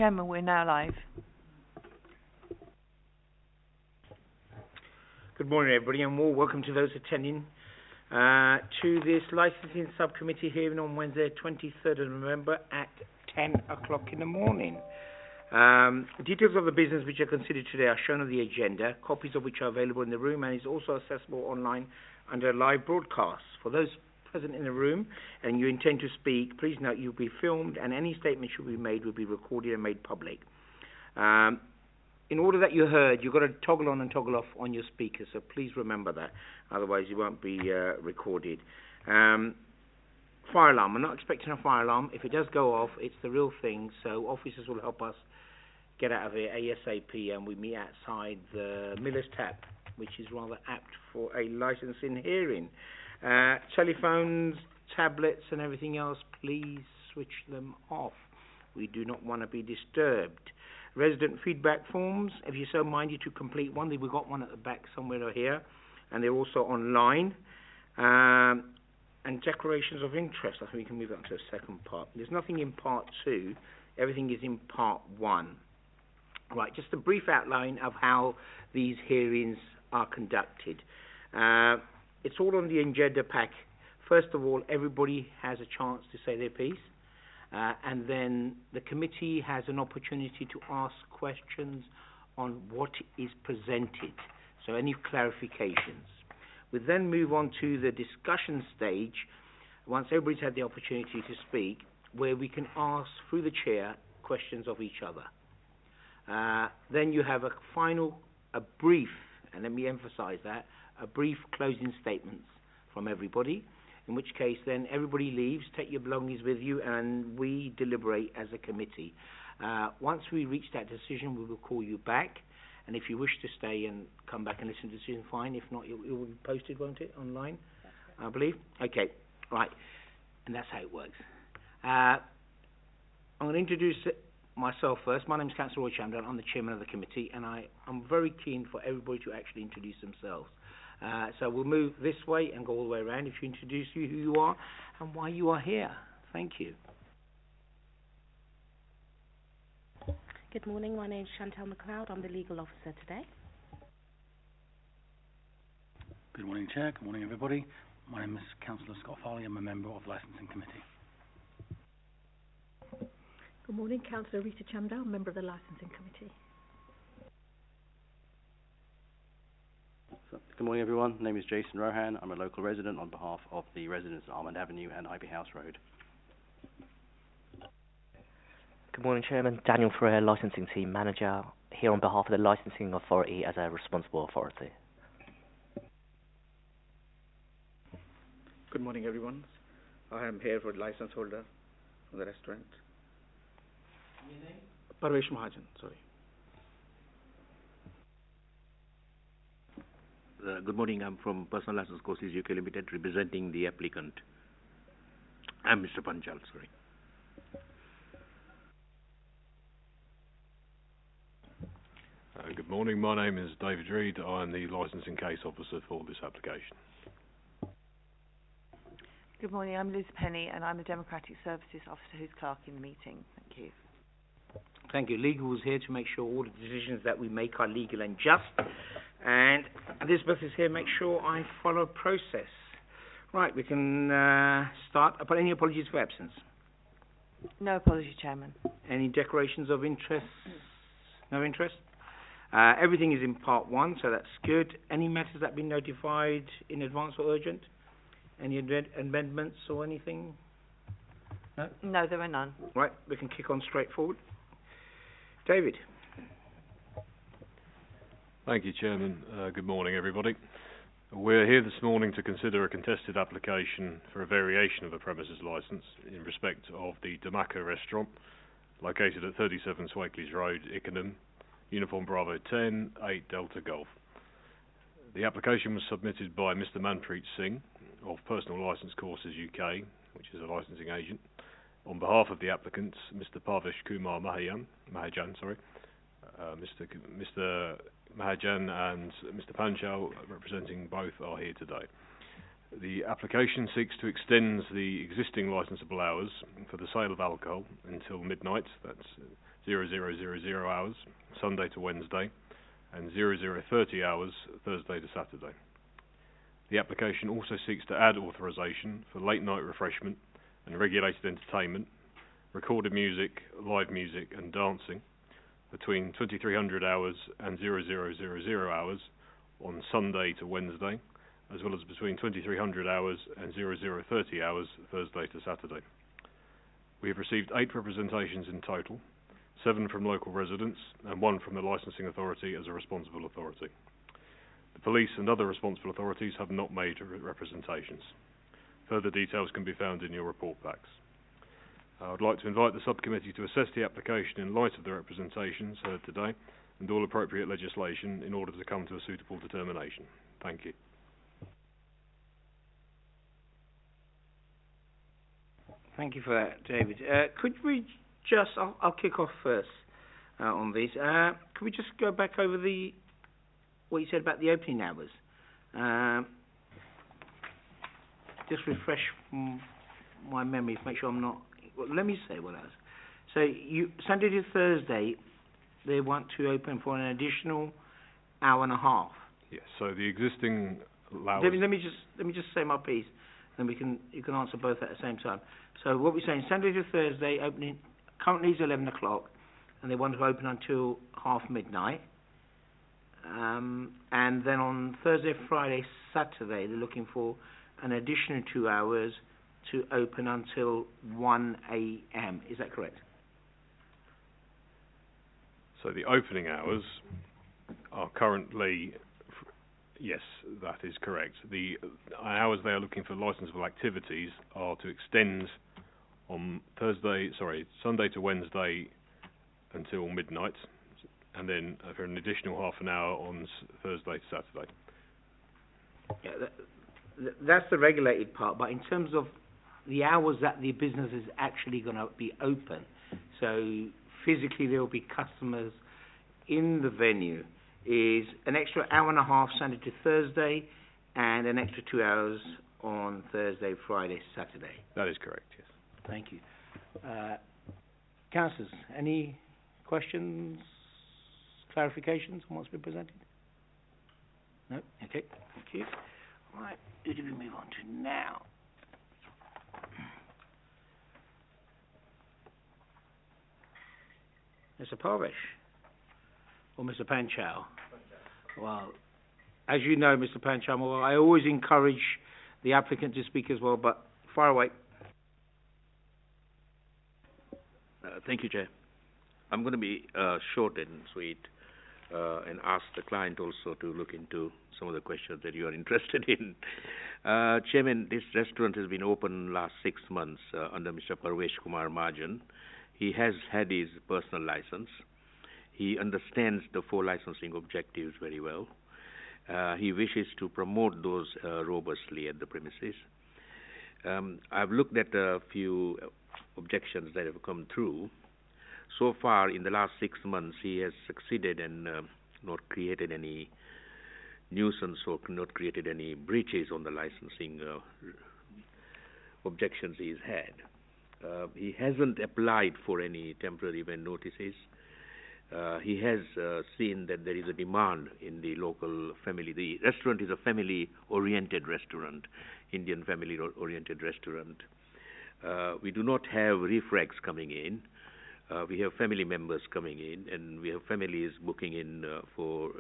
Chairman, we're now live. Good morning, everybody, and welcome to those attending to this licensing subcommittee hearing on Wednesday, 23rd of November at 10 o'clock in the morning. Details of the business which are considered today are shown on the agenda, copies of which are available in the room and is also accessible online under live broadcast. For those present in the room and you intend to speak, please note you'll be filmed and any statement should be made will be recorded and made public. In order that you're heard, you've got to toggle on and toggle off on your speaker, so please remember that, otherwise you won't be recorded. Fire alarm, I'm not expecting a fire alarm. If it does go off, it's the real thing, so officers will help us get out of here ASAP, and we meet outside the Miller's Tap, which is rather apt for a licensing hearing. Telephones, tablets and everything else, please switch them off. We do not want to be disturbed. Resident feedback forms, if you're so minded to complete one, we've got one at the back somewhere here, and they're also online. And declarations of interest, I think we can move on to the second part. There's nothing in part 2, everything is in part 1. Right, just a brief outline of how these hearings are conducted. It's all on the agenda pack. First of all, everybody has a chance to say their piece. And then the committee has an opportunity to ask questions on what is presented, so any clarifications. We then move on to the discussion stage, once everybody's had the opportunity to speak, where we can ask, through the chair, questions of each other. Then you have a brief, and let me emphasize that, a brief closing statements from everybody, in which case then everybody leaves, take your belongings with you, and we deliberate as a committee. Once we reach that decision, we will call you back, and if you wish to stay and come back and listen to the decision, fine. If not, it will be posted, won't it, online, I believe? Okay, right, and that's how it works. I'm going to introduce myself first. My name is Councillor Roy Chamberlain. I'm the chairman of the committee, and I'm very keen for everybody to actually introduce themselves. So we'll move this way and go all the way around. If you introduce who you are and why you are here. Thank you. Good morning. My name is Chantal McLeod. I'm the legal officer today. Good morning, Chair. Good morning, everybody. My name is Councillor Scott Farley. I'm a member of the Licensing Committee. Good morning, Councillor Rita Chamdal, member of the Licensing Committee. Good morning, everyone. My name is Jason Rohan. I'm a local resident on behalf of the residents at Almond Avenue and Ivy House Road. Good morning, Chairman. Daniel Ferrer, Licensing Team Manager, here on behalf of the Licensing Authority as a responsible authority. Good morning, everyone. I am here for the license holder for the restaurant. Your name? Parvesh Mahajan, sorry. Good morning. I'm from Personal License Courses UK Limited, representing the applicant. I'm Mr. Panchal, sorry. Good morning. My name is David Reid. I'm the licensing case officer for this application. Good morning, I'm Liz Penny, and I'm the Democratic Services Officer who's clerking the meeting. Thank you. Thank you. Legal is here to make sure all the decisions that we make are legal and just. And Elizabeth is here to make sure I follow process. Right, we can start. Any apologies for absence? No apology, Chairman. Any declarations of interest? No interest? Everything is in part 1, so that's good. Any matters that have been notified in advance or urgent? Any amendments or anything? No? No, there are none. Right, we can kick on straight forward. David. Thank you, Chairman. Good morning, everybody. We're here this morning to consider a contested application for a variation of the premises licence in respect of the Dhamaka restaurant, located at 37 Swakeleys Road, Ickenham, Uniform Bravo 10, 8 Delta Golf. The application was submitted by Mr. Manpreet Singh of Personal License Courses UK, which is a licensing agent, on behalf of the applicants, Mr. Parvesh Kumar Mahajan, Mr. Mahajan and Mr. Panchal, representing both, are here today. The application seeks to extend the existing licensable hours for the sale of alcohol until midnight, that's 0000 hours, Sunday to Wednesday, and 0030 hours, Thursday to Saturday. The application also seeks to add authorisation for late night refreshment and regulated entertainment, recorded music, live music and dancing between 2300 hours and 0000 hours on Sunday to Wednesday, as well as between 2300 hours and 0030 hours Thursday to Saturday. We have received 8 representations in total, 7 from local residents and 1 from the licensing authority as a responsible authority. The police and other responsible authorities have not made representations. Further details can be found in your report packs. I would like to invite the subcommittee to assess the application in light of the representations heard today and all appropriate legislation in order to come to a suitable determination. Thank you. Thank you for that, David. Could we just, I'll kick off first on these. Could we just go back over what you said about the opening hours? Just refresh my memory to make sure I'm not... Well, let me say what else. So, Sunday to Thursday, they want to open for an additional hour and a half. Yes, so the existing hours... Let me just say my piece, and you can answer both at the same time. So what we're saying, Sunday to Thursday, opening currently is 11 o'clock, and they want to open until half midnight. And then on Thursday, Friday, Saturday, they're looking for an additional 2 hours to open until 1 a.m. Is that correct? So the opening hours are currently... Yes, that is correct. The hours they are looking for licensable activities are to extend on Sunday to Wednesday until midnight, and then for an additional half an hour on Thursday to Saturday. Yeah, that's the regulated part, but in terms of the hours that the business is actually going to be open, so physically there will be customers in the venue, is an extra hour and a half Sunday to Thursday and an extra 2 hours on Thursday, Friday, Saturday. That is correct, yes. Thank you. Councillors, any questions, clarifications on what's been presented? No? Okay, thank you. Right, who do we move on to now? Mr. Parvesh or Mr. Panchal? Well, as you know, Mr. Panchal, I always encourage the applicant to speak as well, but far away. Thank you, Chair. I'm going to be short and sweet and ask the client also to look into some of the questions that you are interested in. Chairman, this restaurant has been open last 6 months under Mr. Parvesh Kumar Mahajan. He has had his personal license. He understands the 4 licensing objectives very well. He wishes to promote those robustly at the premises. I've looked at a few objections that have come through. So far, in the last 6 months, he has succeeded and not created any nuisance or not created any breaches on the licensing objections he's had. He hasn't applied for any temporary event notices. He has seen that there is a demand in the local family. The restaurant is a family-oriented restaurant, Indian family-oriented restaurant. We do not have refrags coming in. We have family members coming in, and we have families booking in for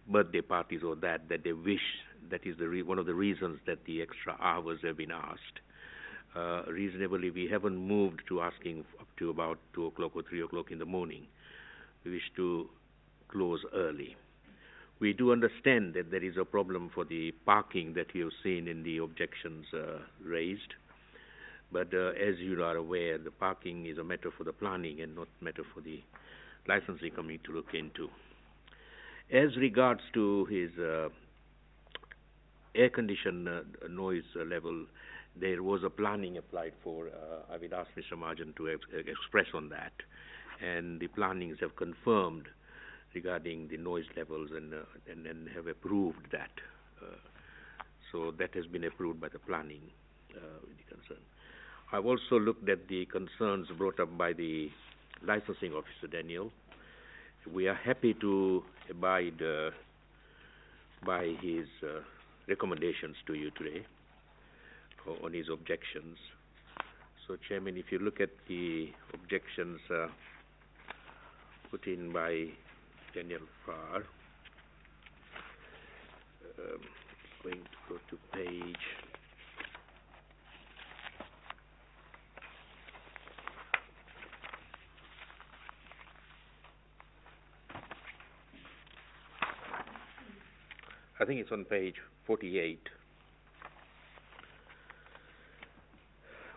birthday parties or that they wish. That is one of the reasons that the extra hours have been asked. Reasonably, we haven't moved to asking up to about 2 o'clock or 3 o'clock in the morning. We wish to close early. We do understand that there is a problem for the parking that we have seen in the objections raised. But as you are aware, the parking is a matter for the planning and not matter for the licensing committee to look into. As regards to his air condition noise level, there was a planning applied for. I will ask Mr. Mahajan to express on that. And the plannings have confirmed regarding the noise levels and have approved that. So that has been approved by the planning with the concern. I've also looked at the concerns brought up by the licensing officer, Daniel. We are happy to abide by his recommendations to you today on his objections. So, Chairman, if you look at the objections put in by Daniel Farr, going to go to page 48.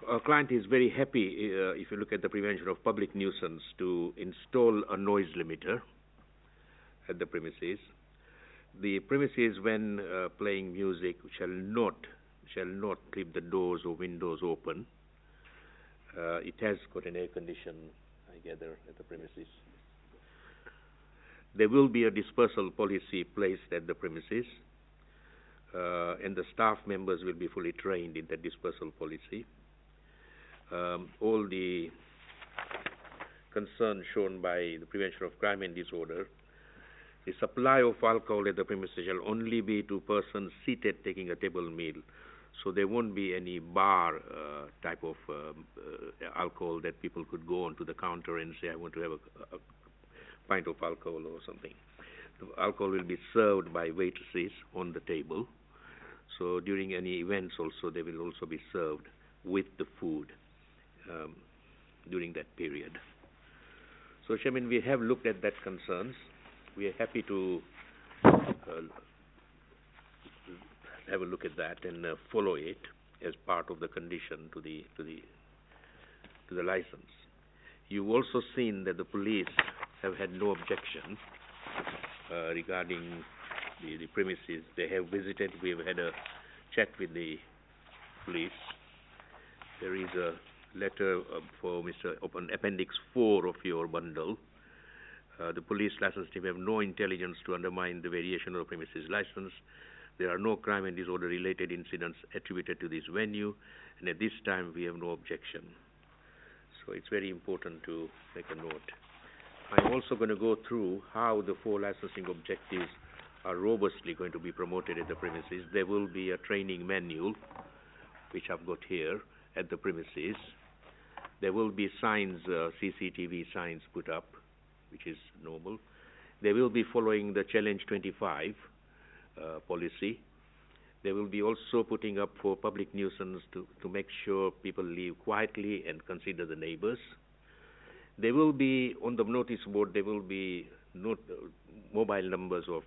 Our client is very happy, if you look at the prevention of public nuisance, to install a noise limiter at the premises. The premises, when playing music, shall not keep the doors or windows open. It has got an air condition, I gather, at the premises. There will be a dispersal policy placed at the premises, and the staff members will be fully trained in that dispersal policy. All the concern shown by the prevention of crime and disorder, the supply of alcohol at the premises shall only be to persons seated taking a table meal. So there won't be any bar type of alcohol that people could go onto the counter and say, I want to have a pint of alcohol or something. The alcohol will be served by waitresses on the table. So during any events also, they will also be served with the food during that period. So, Chairman, we have looked at that concerns. We are happy to have a look at that and follow it as part of the condition to the license. You've also seen that the police have had no objection regarding the premises. They have visited. We have had a chat with the police. There is a letter for Mr. Open Appendix 4 of your bundle. The police license team have no intelligence to undermine the variation of the premises license. There are no crime and disorder related incidents attributed to this venue, and at this time we have no objection. So it's very important to make a note. I'm also going to go through how the 4 licensing objectives are robustly going to be promoted at the premises. There will be a training manual, which I've got here, at the premises. There will be signs, CCTV signs put up, which is normal. They will be following the Challenge 25 policy. They will be also putting up for public nuisance to make sure people live quietly and consider the neighbors. There will be, on the notice board, there will be mobile numbers of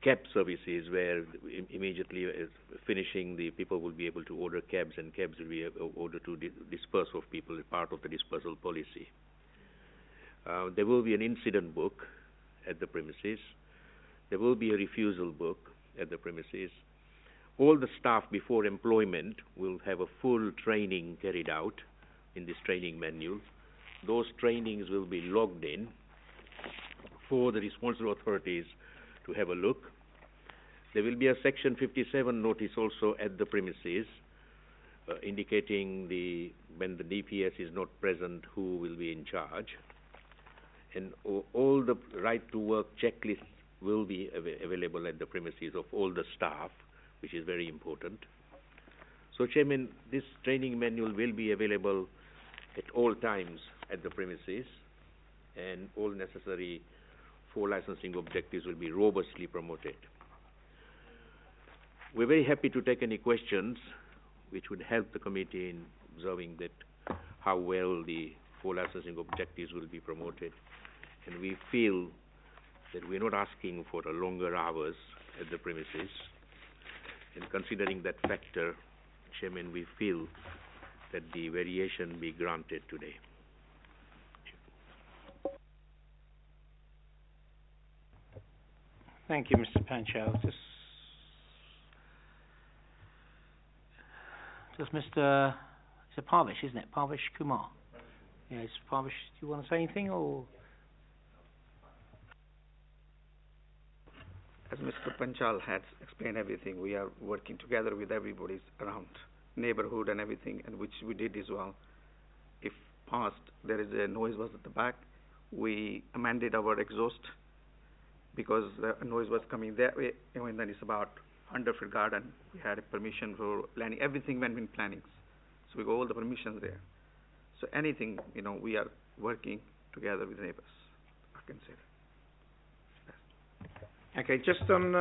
cab services where immediately finishing, the people will be able to order cabs, and cabs will be ordered to disperse of people as part of the dispersal policy. There will be an incident book at the premises. There will be a refusal book at the premises. All the staff before employment will have a full training carried out in this training manual. Those trainings will be logged in for the responsible authorities to have a look. There will be a Section 57 notice also at the premises indicating when the DPS is not present, who will be in charge. And all the right to work checklists will be available at the premises of all the staff, which is very important. So, Chairman, this training manual will be available at all times at the premises, and all necessary 4 licensing objectives will be robustly promoted. We're very happy to take any questions which would help the committee in observing that how well the 4 licensing objectives will be promoted. And we feel that we're not asking for a longer hours at the premises. And considering that factor, Chairman, we feel that the variation be granted today. Thank you, Mr. Panchal. Just Mr. It's a Parvish, isn't it? Parvish Kumar. Yes, Parvish, do you want to say anything, or? As Mr. Panchal has explained everything, we are working together with everybody around neighborhood and everything, and which we did as well. If past, there is a noise was at the back. We amended our exhaust because the noise was coming that way, and then it's about 100-foot garden. We had a permission for planning. Everything went in plannings. So we got all the permissions there. So anything, we are working together with neighbors, I can say that. Okay, just on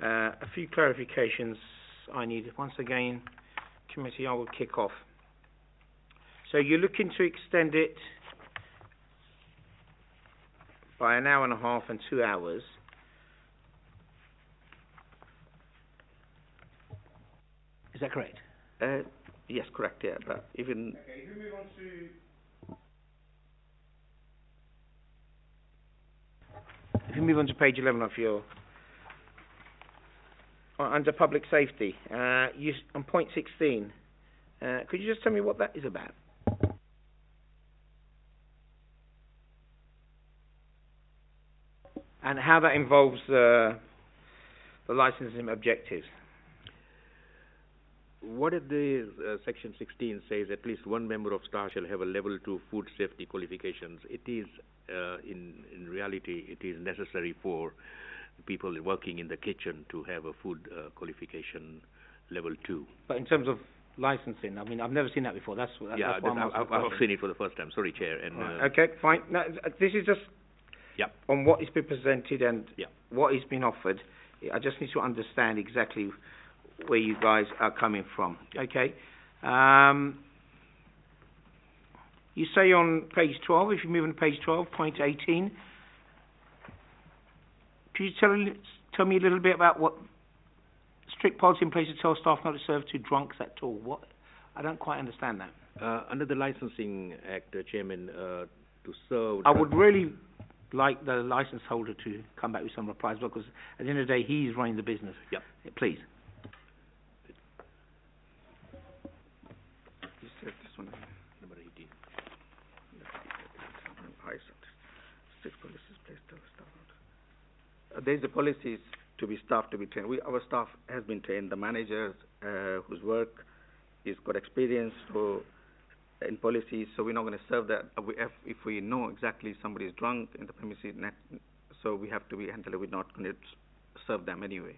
a few clarifications I need. Once again, committee, I will kick off. So you're looking to extend it by an hour and a half and 2 hours. Is that correct? Yes, correct, yeah. But even... Okay, if we move on to... If you move on to page 11 of your... under public safety, on point 16, could you just tell me what that is about? And how that involves the licensing objectives? What if the section 16 says at least one member of staff shall have a level 2 food safety qualifications? It is, in reality, it is necessary for people working in the kitchen to have a food qualification level 2. But in terms of licensing, I mean, I've never seen that before. That's why I've seen it for the first time. Sorry, Chair. And okay, fine. Now, this is just on what is being presented and what is being offered. I just need to understand exactly where you guys are coming from. Okay. You say on page 12, if you move on to page 12, point 18, could you tell me a little bit about what strict policy in place to tell staff not to serve to drunks at all? What? I don't quite understand that. Under the Licensing Act, Chairman, to serve... I would really like the license holder to come back with some replies, because at the end of the day, he's running the business. Yep. Please. You said this one, number 18. Strict policies placed to staff. There is a policies to be staff to be trained. Our staff has been trained. The managers whose work is got experience in policies, so we're not going to serve that. If we know exactly somebody is drunk in the premises, so we have to be handled. We're not going to serve them anyway.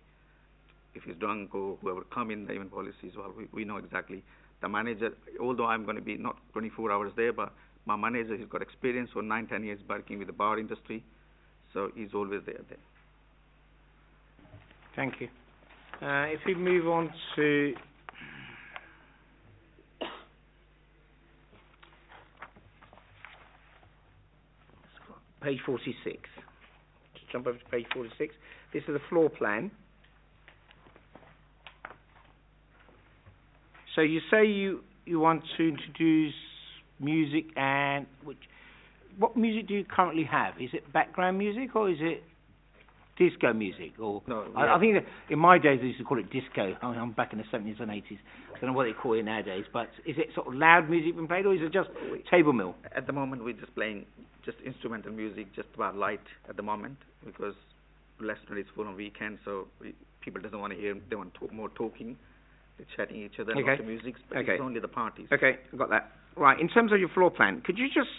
If he's drunk or whoever come in the even policies, well, we know exactly. The manager, although I'm going to be not 24 hours there, but my manager, he's got experience for 9-10 years working with the bar industry, so he's always there. Thank you. If we move on to page 46. Just jump over to page 46. This is the floor plan. So you say you want to introduce music, and what music do you currently have? Is it background music or is it disco music? Or no, I think that in my days they used to call it disco. I'm back in the 70s and 80s. I don't know what they call it nowadays, but is it sort of loud music being played, or is it just table mill? At the moment we're just playing just instrumental music, just about light at the moment, because Leicester is full on weekends, so people doesn't want to hear, they want more talking, they're chatting each other, not the music, but it's only the parties. Okay, got that. Right, in terms of your floor plan, could you just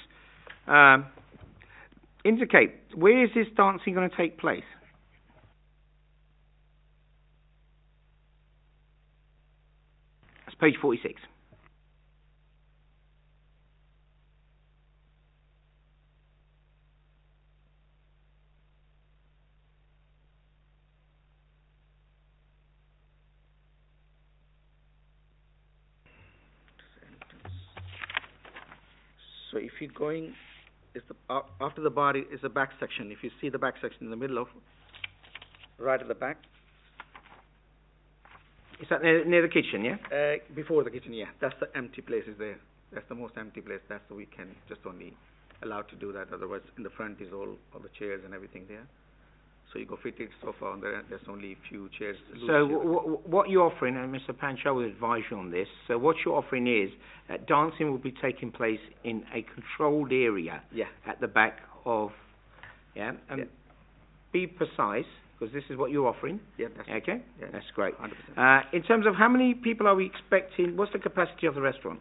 indicate, where is this dancing going to take place? That's page 46. So if you're going, it's after the bar is the back section. If you see the back section in the middle of, right at the back. Is that near the kitchen, yeah? Before the kitchen, yeah. That's the empty place is there. That's the most empty place. That's the weekend. Just only allowed to do that. Otherwise, in the front is all the chairs and everything there. So you go fitted sofa on there. There's only a few chairs. So what you're offering, and Mr. Panchal will advise you on this. So what you're offering is that dancing will be taking place in a controlled area at the back of, be precise, because this is what you're offering. Yeah, that's okay. Yeah, that's great. 100%. In terms of how many people are we expecting? What's the capacity of the restaurant?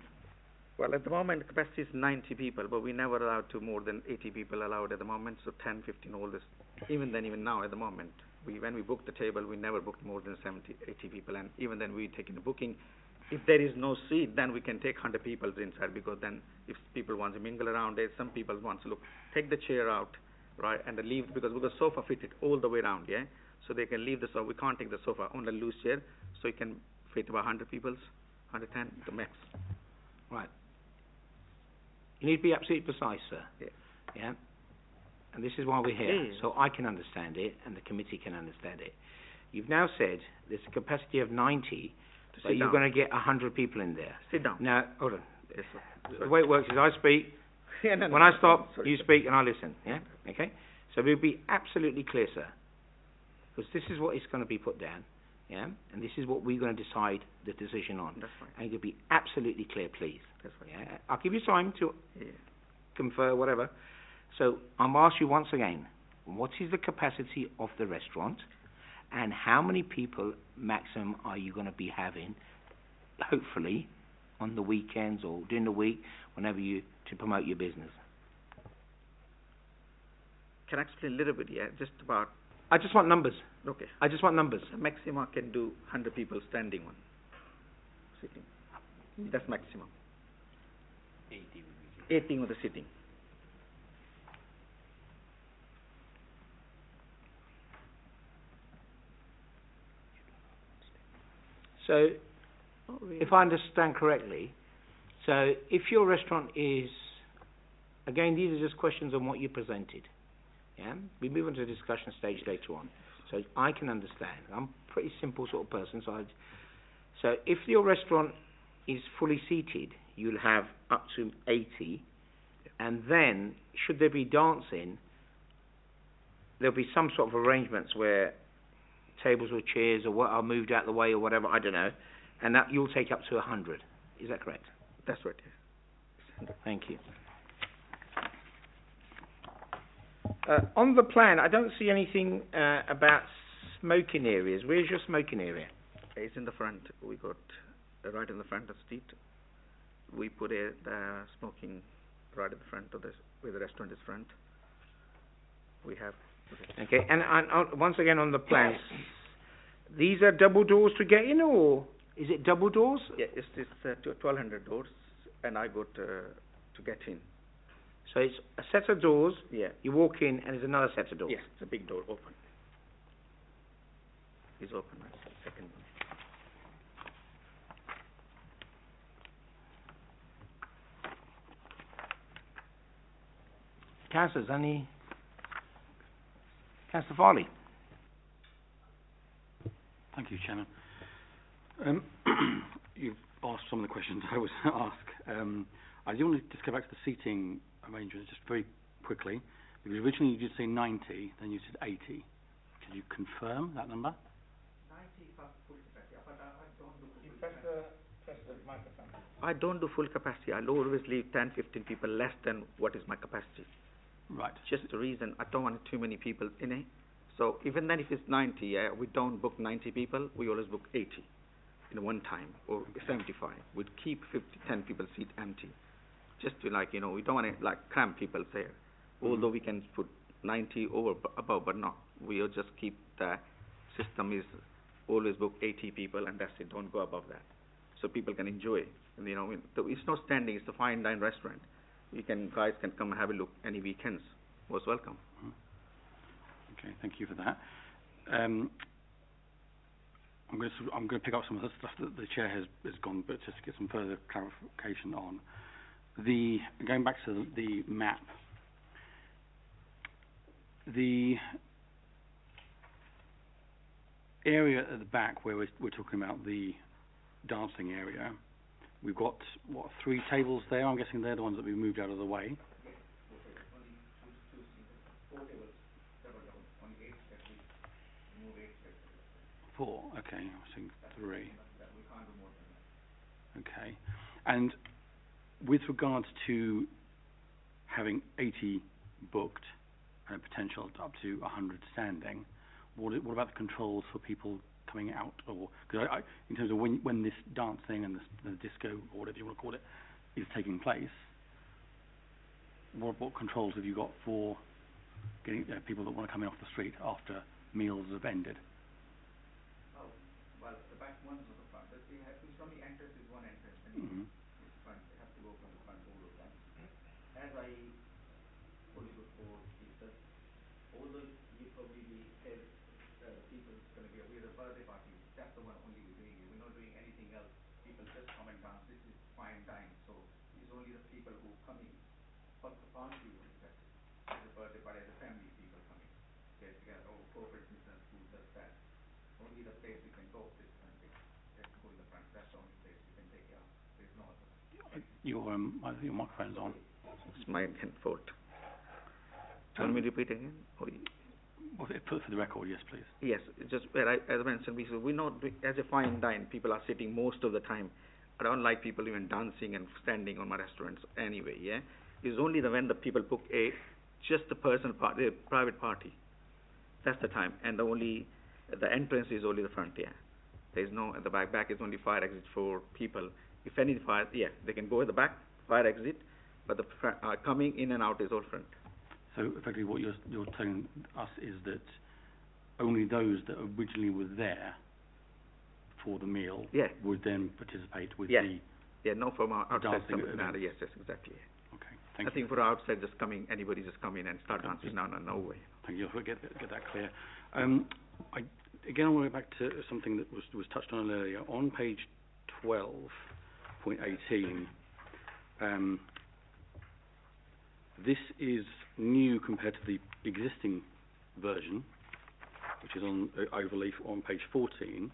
Well, at the moment, capacity is 90 people, but we never allowed to more than 80 people allowed at the moment, so 10, 15, all this. Even then, even now, at the moment, when we booked the table, we never booked more than 70, 80 people, and even then, we take in the booking. If there is no seat, then we can take 100 people inside, because then if people want to mingle around it, some people want to look, take the chair out, right, and then leave, because we've got sofa fitted all the way around, yeah? So they can leave the sofa. We can't take the sofa on the loose chair, so you can fit about 100 people, 110, the max. Right. You need to be absolutely precise, sir. Yeah. Yeah? And this is why we're here. Yeah. So I can understand it, and the committee can understand it. You've now said there's a capacity of 90, but you're going to get 100 people in there. Sit down. Now, hold on. Yes, sir. The way it works is I speak, Yeah, no, when no, I stop, sorry, you sir. speak, and I listen. Yeah? Okay? So we'll be absolutely clear, sir. Because this is what is going to be put down. Yeah? And this is what we're going to decide the decision on. That's fine. And you'll be absolutely clear, please. That's fine. Yeah? I'll give you time to Yeah. confer, whatever. So I'm asking you once again, what is the capacity of the restaurant, and how many people maximum are you going to be having, hopefully, on the weekends or during the week, whenever you, to promote your business? Can I explain a little bit, yeah? Just about, I just want numbers. okay. I just want numbers. The maximum can do 100 people standing one, sitting. That's maximum. 80 with the sitting. So, if I understand correctly, so if your restaurant is, again, these are just questions on what you presented. Yeah? We move on to the discussion stage later on. So I can understand. I'm a pretty simple sort of person. So if your restaurant is fully seated, you'll have up to 80. And then, should there be dancing, there'll be some sort of arrangements where tables or chairs or what are moved out of the way or whatever, I don't know, and that you'll take up to 100. Is that correct? That's right, yes. Thank you. On the plan, I don't see anything about smoking areas. Where's your smoking area? It's in the front. We got right in the front of the street. We put the smoking right at the front of this, where the restaurant is front. We have. Okay, and once again on the plans, these are double doors to get in, or is it double doors? Yeah, it's 1,200 doors, and I got to get in. So it's a set of doors, Yeah. you walk in, and there's another set of doors? Yes, it's a big door, open. It's open, second one. Councillors, any? Councillor Farley. Thank you, Chairman. You've asked some of the questions I was asked. I do want to just go back to the seating arrangements just very quickly, because originally you did say 90, then you said 80. Can you confirm that number? 90 for full capacity, but I don't do full capacity. I'll always leave 10, 15 people less than what is my capacity. Right. Just the reason I don't want too many people in it. So even then, if it's 90, yeah, we don't book 90 people. We always book 80 in one time, or 75. We'd keep 10 people seat empty, just to we don't want to cram people there. Mm-hmm. Although we can put 90 over above, but no, we'll just keep the system is always book 80 people, and that's it. Don't go above that, so people can enjoy. And, it's not standing. It's a fine dine restaurant. Guys can come and have a look any weekends. Most welcome. Okay, thank you for that. I'm going to pick up some of the stuff that the chair has gone, but just to get some further clarification on going back to the map. The area at the back where we're talking about the dancing area, we've got, 3 tables there? I'm guessing they're the ones that we moved out of the way. 4, okay, I think 3. Okay, and with regards to having 80 booked and a potential up to 100 standing, what about the controls for people coming out, or because in terms of when this dance thing and the disco or whatever you want to call it is taking place, what controls have you got for getting people that want to come in off the street after meals have ended? Oh, well, the back ones or the front. But it's only entrance is one entrance. And it's front. They have to go from the front, all of them. As I told you before, is that although you probably said people is going to be with a birthday party, that's the one only we're doing. We're not doing anything else. People just come and dance. This is fine dining. So it's only the people who come in. But the party was that. As a birthday party, as a family, people coming. Get together. Oh, corporate business, who does that? Only the place we can go this country. Let's go in the front. That's the only place we can take it out. There's no other. I think your microphone's on. It's my fault. Tell me repeat again. For the record, yes, please. Yes, just where as I mentioned, we not as a fine dine. People are sitting most of the time. I don't like people even dancing and standing on my restaurants anyway. Yeah, it's only when the people book just a personal party, a private party. That's the time, and the entrance is only the front. Yeah, there is no at the back. Back is only fire exit for people. If any fire, yeah, they can go at the back fire exit, but the coming in and out is all front. So effectively, what you're telling us is that only those that originally were there for the meal would then participate with the no from our outside dancing. Yes, exactly. Okay, thank you. I think for outside just coming, anybody just come in and start dancing. No way. Thank you. I'll get that clear. I want to go back to something that was touched on earlier on page 12.18. This is new compared to the existing version, which is on overleaf on page 14.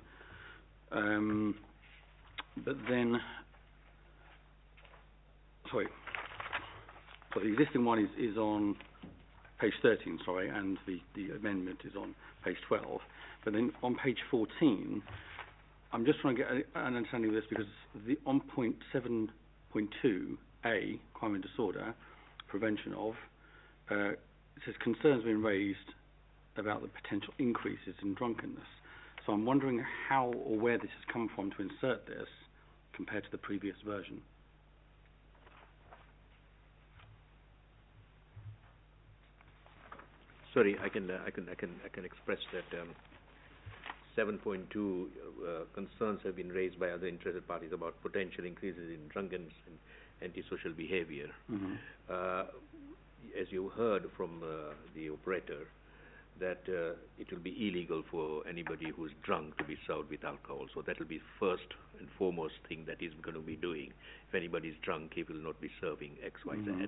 But then, so the existing one is on page 13, and the amendment is on page 12. But then on page 14, I'm just trying to get an understanding of this because on point 7.2a, crime and disorder, prevention of, it says concerns being raised about the potential increases in drunkenness. So I'm wondering how or where this has come from to insert this compared to the previous version. Sorry, I can express that 7.2 concerns have been raised by other interested parties about potential increases in drunkenness and antisocial behavior. As you heard from the operator, that it will be illegal for anybody who's drunk to be served with alcohol. So that will be first and foremost thing that he's going to be doing. If anybody's drunk, he will not be serving X, Y, Z.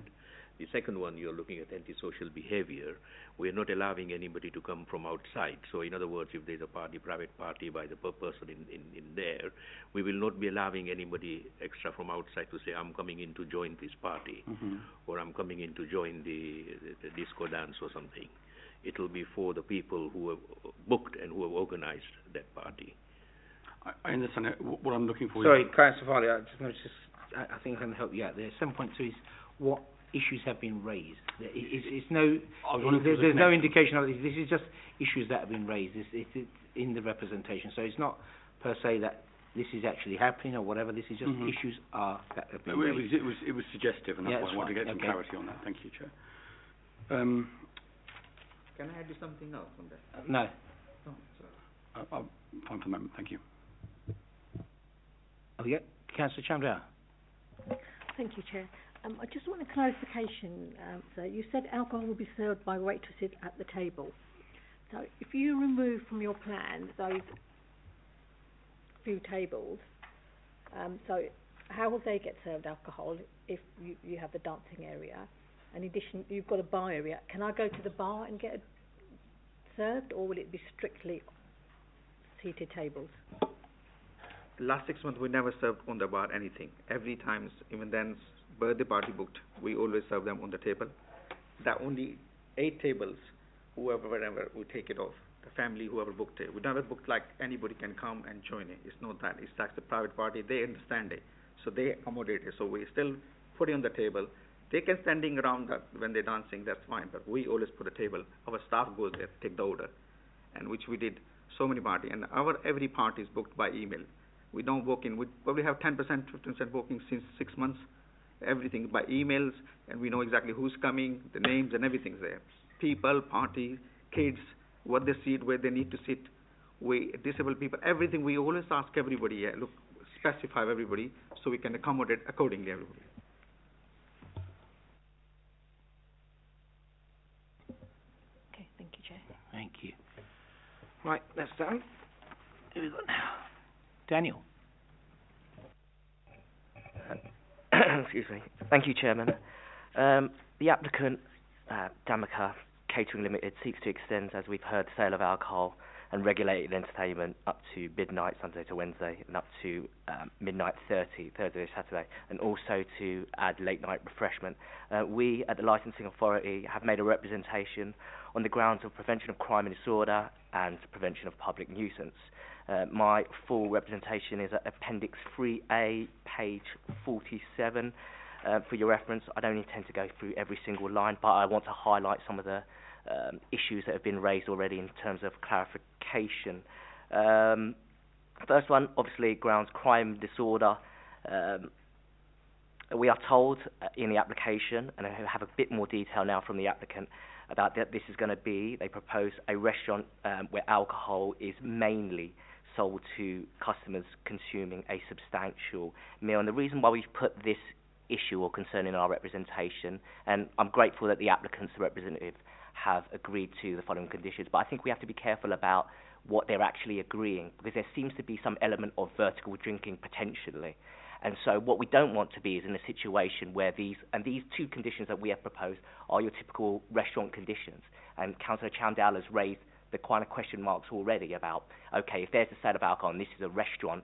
The second one, you're looking at antisocial behavior. We're not allowing anybody to come from outside. So in other words, if there's a private party by the person in there, we will not be allowing anybody extra from outside to say, I'm coming in to join this party, or I'm coming in to join the disco dance or something. It will be for the people who have booked and who have organized that party. I understand that. What I'm looking for... Sorry, Councillor Farley, I think I can help you out there. 7.2 is what issues have been raised. There's no indication of this. This is just issues that have been raised. It's in the representation. So it's not per se that this is actually happening or whatever. This is just issues that have been raised. It was suggestive, and that's why I wanted to get some clarity on that. Thank you, Chair. Can I add something else on that? No. Fine for the moment. Thank you. Oh, yeah. Councillor Chandra. Thank you, Chair. I just want a clarification. So you said alcohol will be served by waitresses at the table. So if you remove from your plan those few tables, so how will they get served alcohol if you have the dancing area? In addition, you've got a bar area. Can I go to the bar and get it served, or will it be strictly seated tables? Last 6 months, we never served on the bar anything. Every time, even then, birthday party booked, we always serve them on the table. There are only 8 tables, wherever we take it off. The family, whoever booked it. We never booked like anybody can come and join it. It's not that. It's like the private party. They understand it. So they accommodate it. So we still put it on the table. They can standing around when they're dancing, that's fine. But we always put a table. Our staff goes there, take the order. And which we did so many parties. And every party is booked by email. We don't book in. We probably have 10%, 15% booking since 6 months. everything by emails, and we know exactly who's coming, the names and everything's there. People, parties, kids, what they sit, where they need to sit, we disabled people, everything. We always ask everybody, look, specify everybody so we can accommodate accordingly everybody. Okay, thank you, Chair. Thank you. Right, that's done. Who we got now? Daniel. Excuse me. Thank you, Chairman. The applicant, Dhamaka Catering Limited, seeks to extend, as we've heard, the sale of alcohol and regulated entertainment up to midnight Sunday to Wednesday and up to midnight 30 Thursday to Saturday, and also to add late night refreshment. We at the Licensing Authority have made a representation on the grounds of prevention of crime and disorder and prevention of public nuisance. My full representation is at Appendix 3A, page 47. For your reference, I don't intend to go through every single line, but I want to highlight some of the issues that have been raised already in terms of clarification. First one, obviously, grounds crime and disorder. We are told in the application, and I have a bit more detail now from the applicant, about that this is going to be, they propose a restaurant where alcohol is mainly sold to customers consuming a substantial meal. And the reason why we've put this issue or concern in our representation, and I'm grateful that the applicant's representative have agreed to the following conditions, but I think we have to be careful about what they're actually agreeing, because there seems to be some element of vertical drinking potentially. And so what we don't want to be is in a situation where these two conditions that we have proposed are your typical restaurant conditions. And Councillor Chandal has raised the kind of question marks already about, okay, if there's a sale of alcohol and this is a restaurant,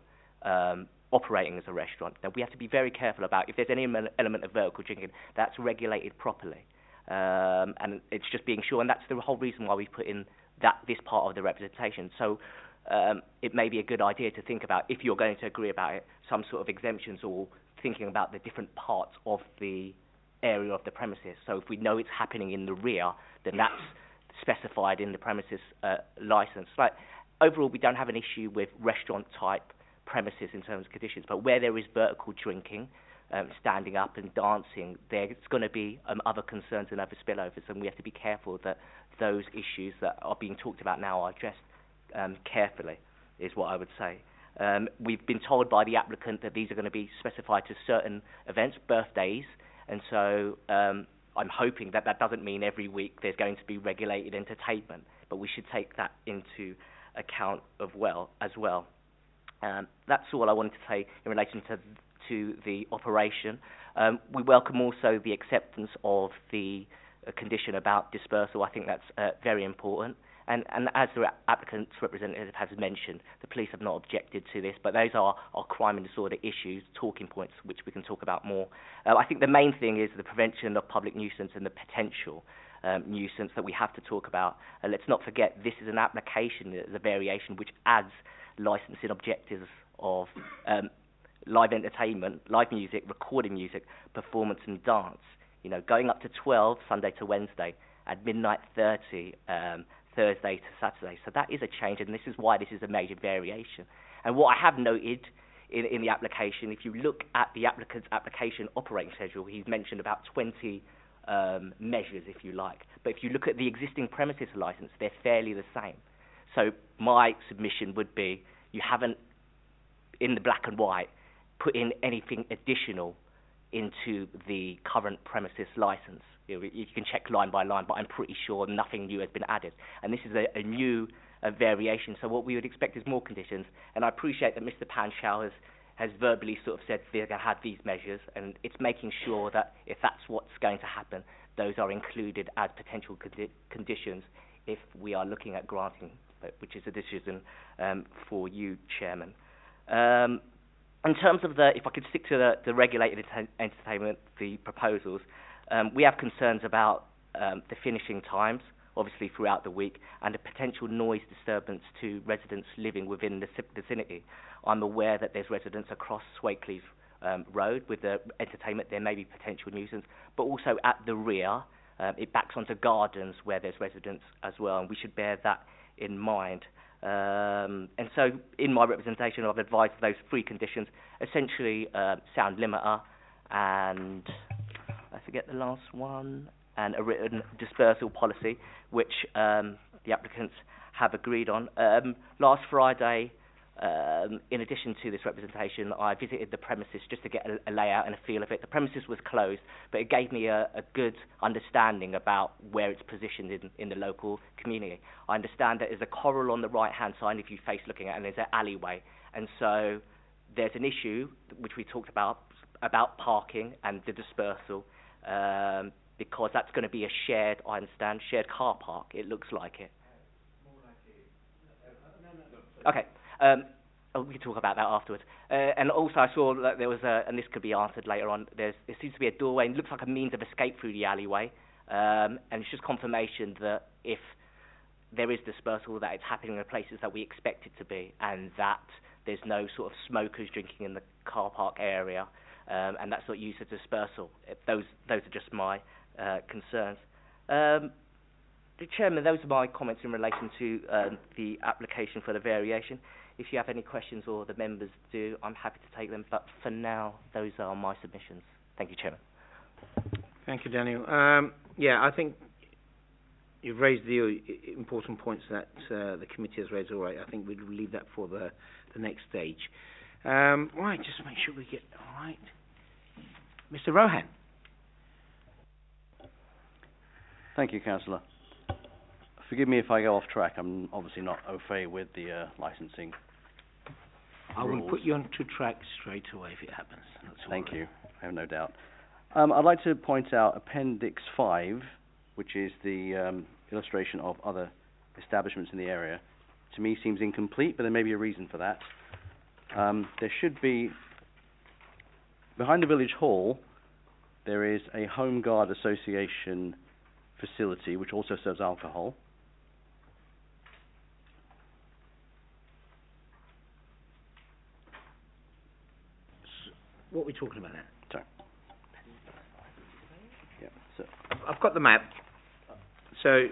operating as a restaurant, then we have to be very careful about if there's any element of vertical drinking, that's regulated properly. And it's just being sure, and that's the whole reason why we put in this part of the representation. So it may be a good idea to think about, if you're going to agree about it, some sort of exemptions or thinking about the different parts of the area of the premises. So if we know it's happening in the rear, then that's specified in the premises license. Like, overall, we don't have an issue with restaurant-type premises in terms of conditions, but where there is vertical drinking, standing up and dancing, there's going to be other concerns and other spillovers, and we have to be careful that those issues that are being talked about now are addressed carefully, is what I would say. We've been told by the applicant that these are going to be specified to certain events, birthdays, and so I'm hoping that that doesn't mean every week there's going to be regulated entertainment, but we should take that into account as well. That's all I wanted to say in relation to the operation. We welcome also the acceptance of the condition about dispersal. I think that's very important. And as the applicant's representative has mentioned, the police have not objected to this, but those are crime and disorder issues, talking points, which we can talk about more. I think the main thing is the prevention of public nuisance and the potential nuisance that we have to talk about. Let's not forget, this is an application, the variation, which adds licensing objectives of live entertainment, live music, recording music, performance and dance. You know, going up to 12 Sunday to Wednesday, at midnight 30 Thursday to Saturday. So that is a change, and this is why this is a major variation. And what I have noted in the application, if you look at the applicant's application operating schedule, he's mentioned about 20 measures, if you like. But if you look at the existing premises license, they're fairly the same. So my submission would be, you haven't, in the black and white, put in anything additional into the current premises license. You can check line by line, but I'm pretty sure nothing new has been added. And this is a new variation, so what we would expect is more conditions. And I appreciate that Mr. Panchal has verbally sort of said they're going to have these measures, and it's making sure that if that's what's going to happen, those are included as potential conditions if we are looking at granting, which is a decision for you, Chairman. In terms of if I could stick to the regulated entertainment, the proposals, we have concerns about the finishing times, obviously throughout the week, and the potential noise disturbance to residents living within the vicinity. I'm aware that there's residents across Swakeleys Road with the entertainment. There may be potential nuisance, but also at the rear, it backs onto gardens where there's residents as well, and we should bear that in mind. And so in my representation, I've advised those three conditions, essentially sound limiter, and I forget the last one, and a written dispersal policy, which the applicants have agreed on. Last Friday, in addition to this representation, I visited the premises just to get a layout and a feel of it. The premises was closed, but it gave me a good understanding about where it's positioned in the local community. I understand that there's a corral on the right-hand side if you face looking at it, and there's an alleyway. And so there's an issue, which we talked about parking and the dispersal, because that's going to be a shared, I understand, shared car park. It looks like it. Okay. We can talk about that afterwards. And also I saw that there was and this could be answered later on, there seems to be a doorway, and it looks like a means of escape through the alleyway. And it's just confirmation that if there is dispersal, that it's happening in the places that we expect it to be, and that there's no sort of smokers drinking in the car park area, and that's not used as dispersal. Those are just my concerns. The Chairman, those are my comments in relation to the application for the variation. If you have any questions, or the members do, I'm happy to take them. But for now, those are my submissions. Thank you, Chairman. Thank you, Daniel. Yeah, I think you've raised the important points that the committee has raised. All right, I think we'll leave that for the next stage. Right, just make sure we get all right. Mr. Rohan. Thank you, Councillor. Forgive me if I go off track. I'm obviously not au fait with the licensing I will rules. put you onto track straight away if it happens. Thank you. I have no doubt. I'd like to point out Appendix 5, which is the illustration of other establishments in the area. To me, seems incomplete, but there may be a reason for that. There should be, behind the village hall, there is a Home Guard Association facility, which also serves alcohol. What are we talking about now? Sorry. Yeah, so I've got the map. So,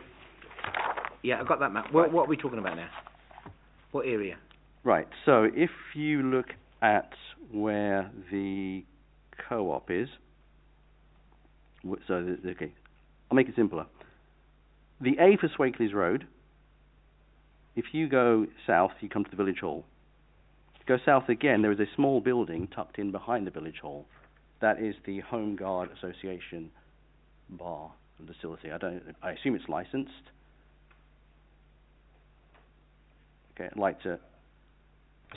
yeah, I've got that map. What are we talking about now? What area? right, so if you look at where the co-op is, okay, I'll make it simpler. The A for Swakeleys Road, if you go south, you come to the village hall. Go south again, there is a small building tucked in behind the village hall. That is the Home Guard Association bar and facility. I assume it's licensed. Okay, I'd like to...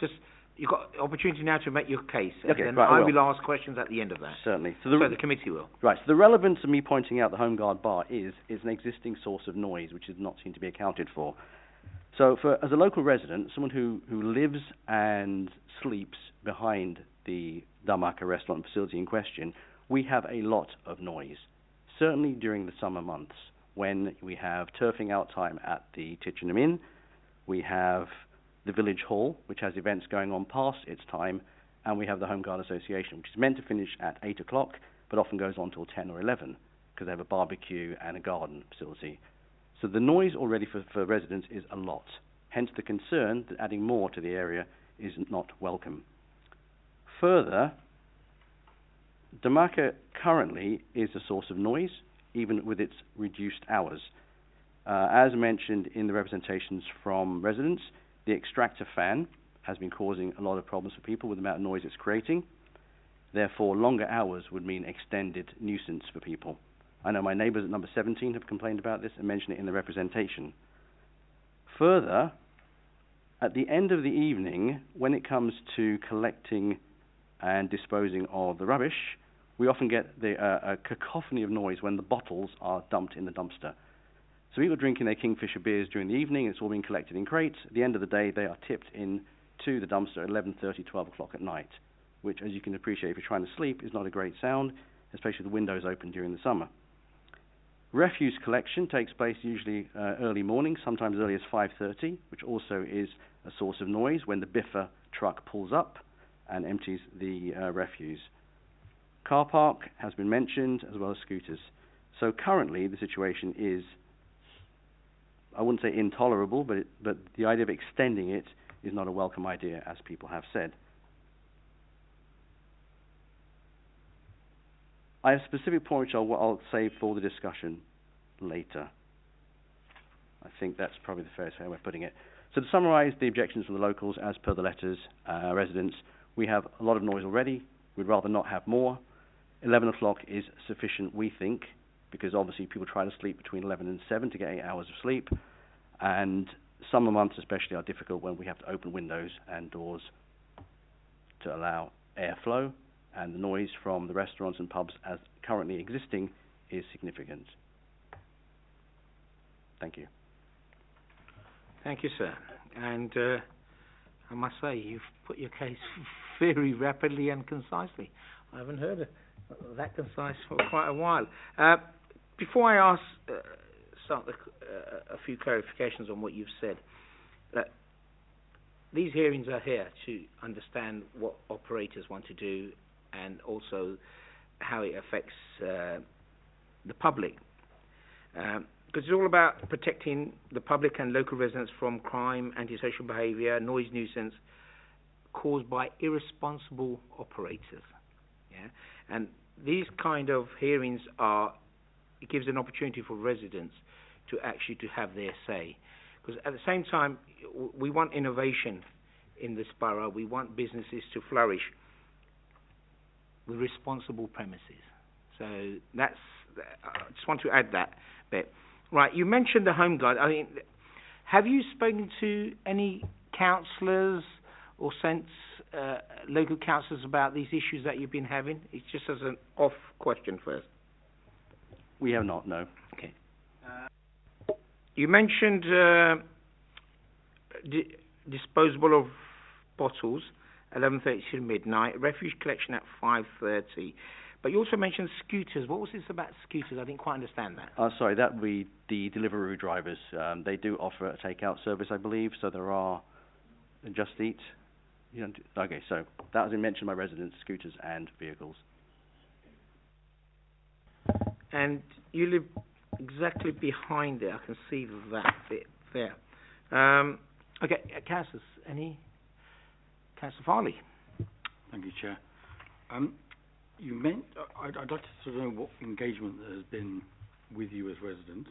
Just, you've got opportunity now to make your case. Okay, and then right, I will ask questions at the end of that. Certainly. So the committee will. Right, so the relevance of me pointing out the Home Guard bar is an existing source of noise which is not seen to be accounted for. So as a local resident, someone who lives and sleeps behind the Dhamaka restaurant facility in question, we have a lot of noise, certainly during the summer months when we have turfing out time at the Titchenham Inn, we have the village hall, which has events going on past its time, and we have the Home Guard Association, which is meant to finish at 8 o'clock, but often goes on till 10 or 11, because they have a barbecue and a garden facility. So the noise already for residents is a lot. Hence the concern that adding more to the area is not welcome. Further, Dhamaka currently is a source of noise, even with its reduced hours. As mentioned in the representations from residents, the extractor fan has been causing a lot of problems for people with the amount of noise it's creating. Therefore, longer hours would mean extended nuisance for people. I know my neighbours at number 17 have complained about this and mentioned it in the representation. Further, at the end of the evening, when it comes to collecting and disposing of the rubbish, we often get a cacophony of noise when the bottles are dumped in the dumpster. So people are drinking their Kingfisher beers during the evening, it's all being collected in crates. At the end of the day, they are tipped in to the dumpster at 11:30, 12 o'clock at night, which, as you can appreciate, if you're trying to sleep, is not a great sound, especially with the windows open during the summer. Refuse collection takes place usually early morning, sometimes as early as 5:30, which also is a source of noise when the biffer truck pulls up and empties the refuse. Car park has been mentioned, as well as scooters. So currently the situation is, I wouldn't say intolerable, but the idea of extending it is not a welcome idea, as people have said. I have specific points I'll save for the discussion later. I think that's probably the fairest way of putting it. So to summarise the objections from the locals, as per the letters, residents, we have a lot of noise already. We'd rather not have more. 11 o'clock is sufficient, we think, because obviously people try to sleep between 11 and 7 to get 8 hours of sleep. And summer months especially are difficult when we have to open windows and doors to allow airflow, and the noise from the restaurants and pubs as currently existing is significant. Thank you. Thank you, sir. And I must say, you've put your case very rapidly and concisely. I haven't heard it that concise for quite a while. Before I ask, start a few clarifications on what you've said, these hearings are here to understand what operators want to do and also how it affects the public. Because it's all about protecting the public and local residents from crime, antisocial behaviour, noise nuisance caused by irresponsible operators. Yeah? And these kind of hearings it gives an opportunity for residents to actually to have their say. Because at the same time, we want innovation in this borough. We want businesses to flourish with responsible premises. So I just want to add that bit. Right, you mentioned the home guard. I mean, have you spoken to any councillors or sent local councillors about these issues that you've been having? It's just as an off question first. We have not, no. Okay. You mentioned disposable of bottles, 11:30 to midnight, refuge collection at 5:30. But you also mentioned scooters. What was this about scooters? I didn't quite understand that. Sorry, that would be the Deliveroo drivers. They do offer a takeout service, I believe, so there are Just Eat. Okay, so that was mentioned by residents, scooters and vehicles. And you live exactly behind it. I can see that bit there. Okay, councillors, Councillor Farley. Thank you, Chair. I'd like to sort of know what engagement there has been with you as residents,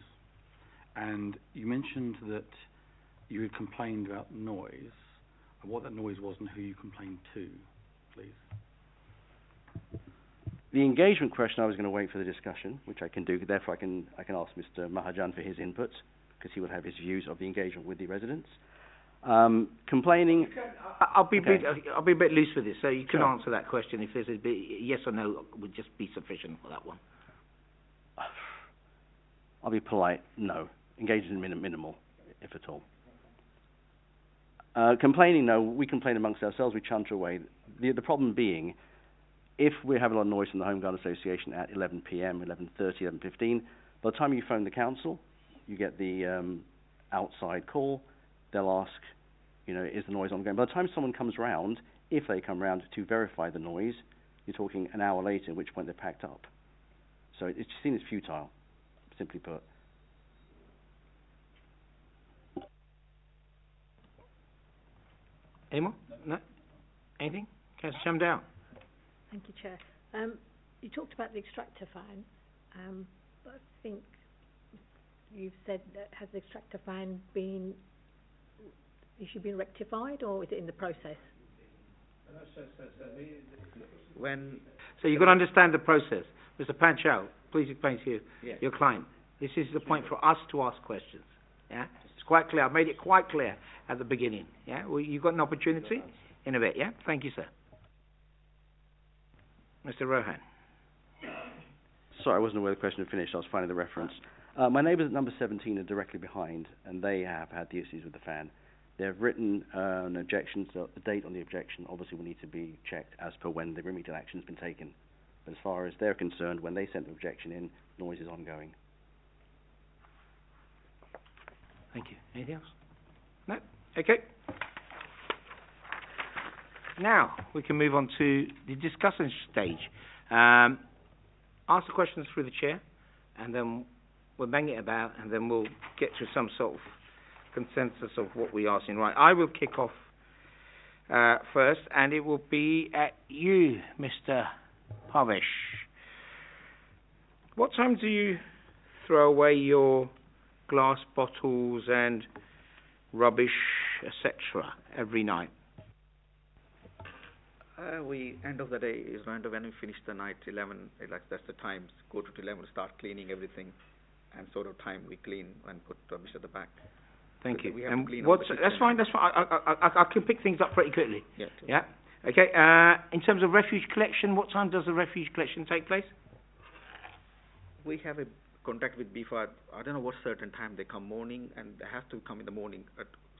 and you mentioned that you had complained about noise, and what that noise was and who you complained to, please. The engagement question, I was going to wait for the discussion, which I can do. Therefore, I can ask Mr. Mahajan for his input, because he will have his views of the engagement with the residents. Complaining. I'll be a bit loose with this, so you can answer that question. If there's a bit, yes or no, would just be sufficient for that one. I'll be polite. No, engagement minimal, if at all. Complaining, no. We complain amongst ourselves. We chunter away. The problem being, if we have a lot of noise from the Home Guard Association at 11 p.m., 11:30, 11:15, by the time you phone the council, you get the outside call. They'll ask, is the noise ongoing? By the time someone comes round, if they come round to verify the noise, you're talking an hour later, at which point they're packed up. So it's seen as futile, simply put. Any more? No? Anything? Councillor Shamdow. Thank you, Chair. You talked about the extractor fan, but I think you've said that has the extractor fan been rectified, or is it in the process? So you've got to understand the process. Mr. Panchal, please explain to your client. This is the point for us to ask questions. Yeah, it's quite clear. I made it quite clear at the beginning. Yeah, well, you've got an opportunity in a bit. Yeah, thank you, sir. Mr. Rohan. Sorry, I wasn't aware the question had finished. I was finding the reference. My neighbours at number 17 are directly behind, and they have had the issues with the fan. They've written an objection, so the date on the objection obviously will need to be checked as per when the remedial action has been taken. But as far as they're concerned, when they sent the objection in, noise is ongoing. Thank you. Anything else? No? Okay. Now, we can move on to the discussion stage. Ask the questions through the chair, and then we'll bang it about, and then we'll get to some sort of consensus of what we're asking. Right, I will kick off first, and it will be at you, Mr. Pavesh. What time do you throw away your glass bottles and rubbish, etc. every night? We end of the day is when we finish the night 11. That's the time. Go to 11, start cleaning everything, and sort of time we clean and put rubbish at the back. Thank you. We have And to clean what's up the that's fine. That's fine. I can pick things up pretty quickly. Yeah. Yeah. Okay. In terms of refuge collection, what time does the refuge collection take place? We have a contact with BFA. I don't know what certain time they come morning, and they have to come in the morning.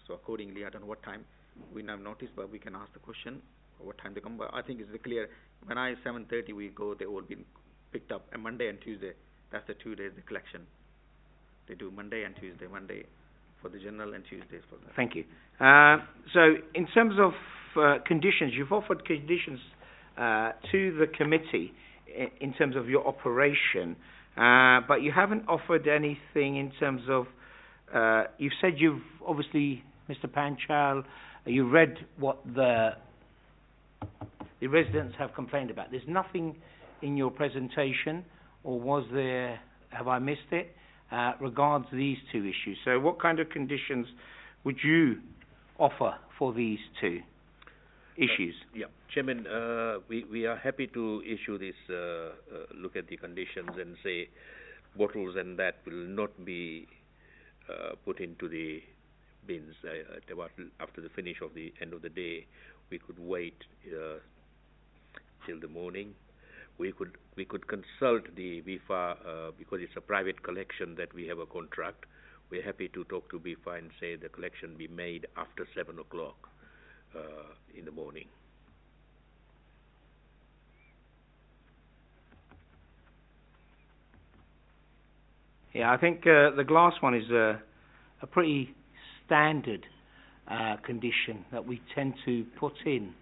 So accordingly, I don't know what time we have noticed, but we can ask the question what time they come. But I think it's clear. When 7:30 we go, they all been picked up. And Monday and Tuesday, that's the 2 days the collection. They do Monday and Tuesday. Monday for the general and Tuesdays for the. Thank you. So in terms of conditions, you've offered conditions to the committee in terms of your operation, but you haven't offered anything in terms of. You've said you've obviously, Mr. Panchal, you read what the residents have complained about. There's nothing in your presentation, or was there? Have I missed it? Regards these two issues. So, what kind of conditions would you offer for these two issues? Yeah, Chairman, we are happy to issue this, look at the conditions and say bottles and that will not be put into the bins after the finish of the end of the day. We could wait till the morning. We could consult the BFA because it's a private collection that we have a contract. We're happy to talk to BFA and say the collection be made after 7 o'clock in the morning. Yeah, I think the glass one is a pretty standard condition that we tend to put in.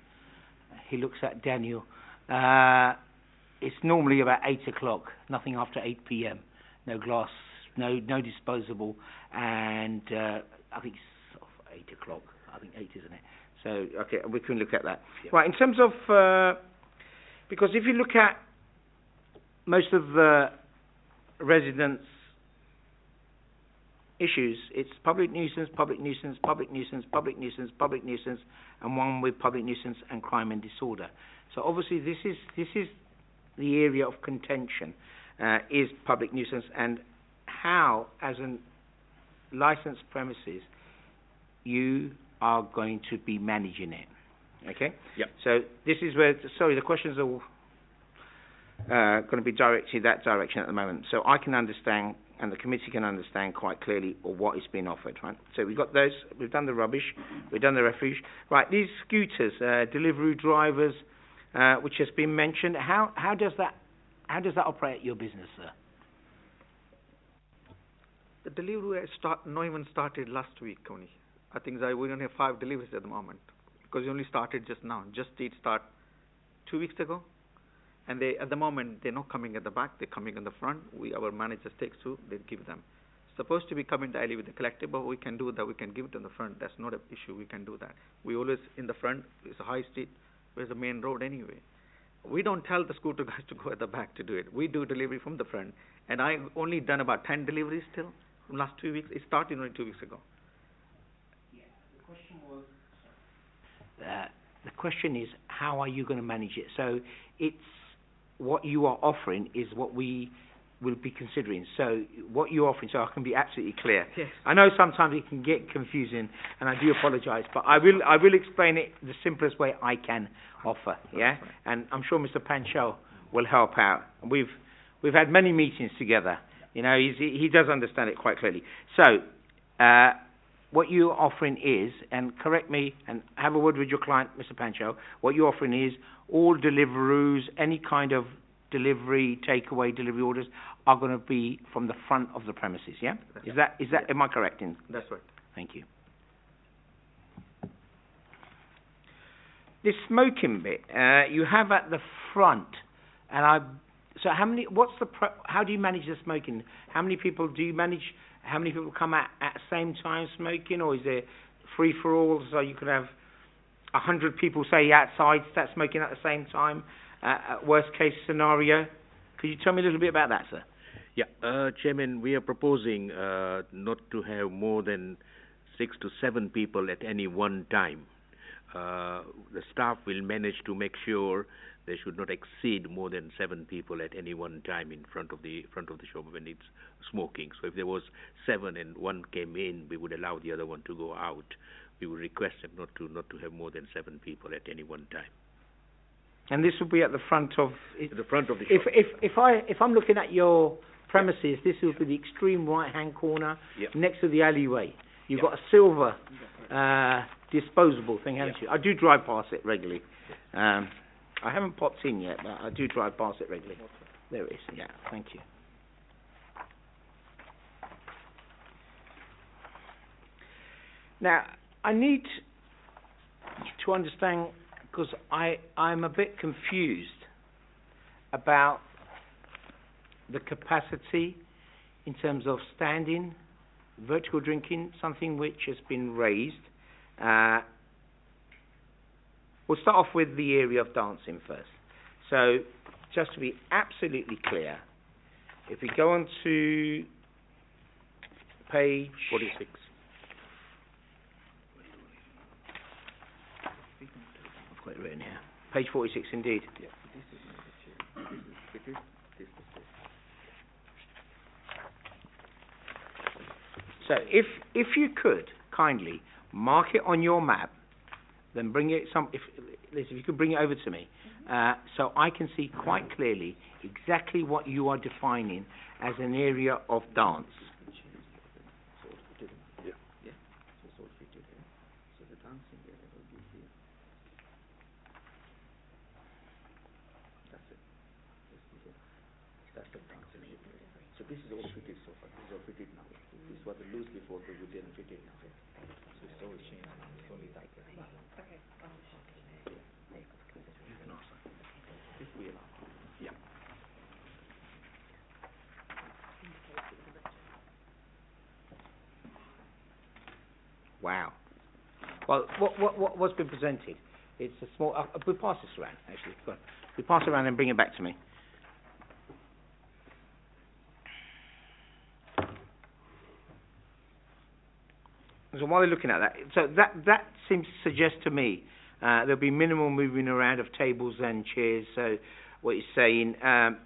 He looks at Daniel. It's normally about 8 o'clock, nothing after 8 p.m. No glass, no disposable, and I think it's sort of 8 o'clock. I think 8, isn't it? So, okay, we can look at that. Yeah. Right, in terms of, because if you look at most of the residents' issues, it's public nuisance, public nuisance, public nuisance, public nuisance, public nuisance, and one with public nuisance and crime and disorder. So obviously this is the area of contention, is public nuisance, and how, as a licensed premises, you are going to be managing it. Okay? Yep. So this is where, sorry, the questions are going to be directed that direction at the moment. So I can understand, and the committee can understand quite clearly what is being offered, right? So we've got those, we've done the rubbish, we've done the refuge. Right, these scooters, delivery drivers, which has been mentioned, how does that operate at your business, sir? The delivery not even started last week only. I think we only have 5 deliveries at the moment because we only started just now. Just did start 2 weeks ago, and they at the moment they're not coming at the back. They're coming in the front. Our managers takes to they give them. Supposed to be coming daily with the collective, but we can do that. We can give it in the front. That's not an issue. We can do that. We always in the front. It's a high street. Where's the main road anyway? We don't tell the scooter guys to go at the back to do it. We do delivery from the front, and I only done about 10 deliveries still from last 2 weeks. It started only 2 weeks ago. The question is, how are you going to manage it? So it's what you are offering is what we will be considering. So what you're offering, so I can be absolutely clear. Yes. I know sometimes it can get confusing, and I do apologise, but I will explain it the simplest way I can offer. Yeah, and I'm sure Mr. Panchal will help out. We've had many meetings together. You know, he does understand it quite clearly. So. What you're offering is, and correct me and have a word with your client, Mr. Pancho, what you're offering is all deliveries, any kind of delivery, takeaway, delivery orders are going to be from the front of the premises, yeah? Is that, am I correct in? That's right. Thank you. This smoking bit, you have at the front, and so how do you manage the smoking? How many people do you manage? How many people come at the same time smoking, or is there free-for-all, so you could have 100 people, say, outside start smoking at the same time, worst-case scenario? Could you tell me a little bit about that, sir? Yeah, Chairman, we are proposing not to have more than 6 to 7 people at any one time. The staff will manage to make sure they should not exceed more than 7 people at any one time in front of the shop when it's smoking. So if there was 7 and one came in, we would allow the other one to go out. We would request them not to have more than 7 people at any one time. And this will be at the front of... At the front of the shop. If I'm looking at your premises, this will be the extreme right-hand corner, next to the alleyway. You've got a silver disposable thing, haven't you? I do drive past it regularly. I haven't popped in yet, but I do drive past it regularly. There it is. Yeah, thank you. Now, I need to understand, because I'm a bit confused about the capacity in terms of standing, vertical drinking, something which has been raised. We'll start off with the area of dancing first. So, just to be absolutely clear, if we go on to page 46. I've got it written here. Page 46 indeed. Yeah. So if you could kindly mark it on your map, then bring it if you could bring it over to me, so I can see quite clearly exactly what you are defining as an area of dance. So this is all fitted so far. This is all fitted now. This was loose before, but we didn't fit it now. So it's all changed. It's only that. Okay. You can ask. If we allow. Yeah. Wow. Well, what's been presented? It's a small. We'll pass this around. Actually, go on. We pass it around and bring it back to me. So while they're looking at that, so that seems to suggest to me there'll be minimal moving around of tables and chairs. So what you're saying, and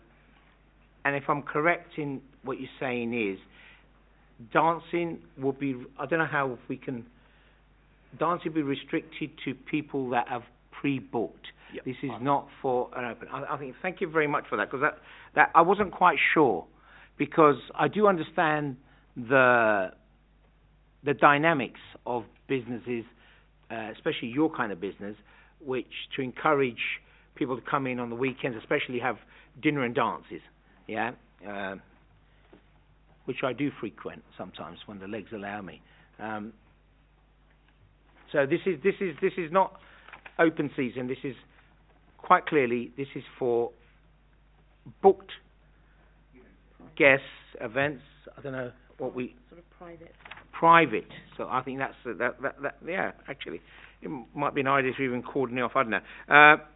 if I'm correct in what you're saying is, dancing will be, I don't know how we can, dancing will be restricted to people that have pre-booked. Yep. This is not for an open. I think, thank you very much for that, because that I wasn't quite sure, because I do understand the dynamics of businesses, especially your kind of business, which to encourage people to come in on the weekends, especially have dinner and dances, which I do frequent sometimes when the legs allow me. So this is not open season. This is quite clearly for booked guests, events. I don't know what we sort of private. Private. So I think that's yeah. Actually, it might be an idea to even cordon it off. I don't know.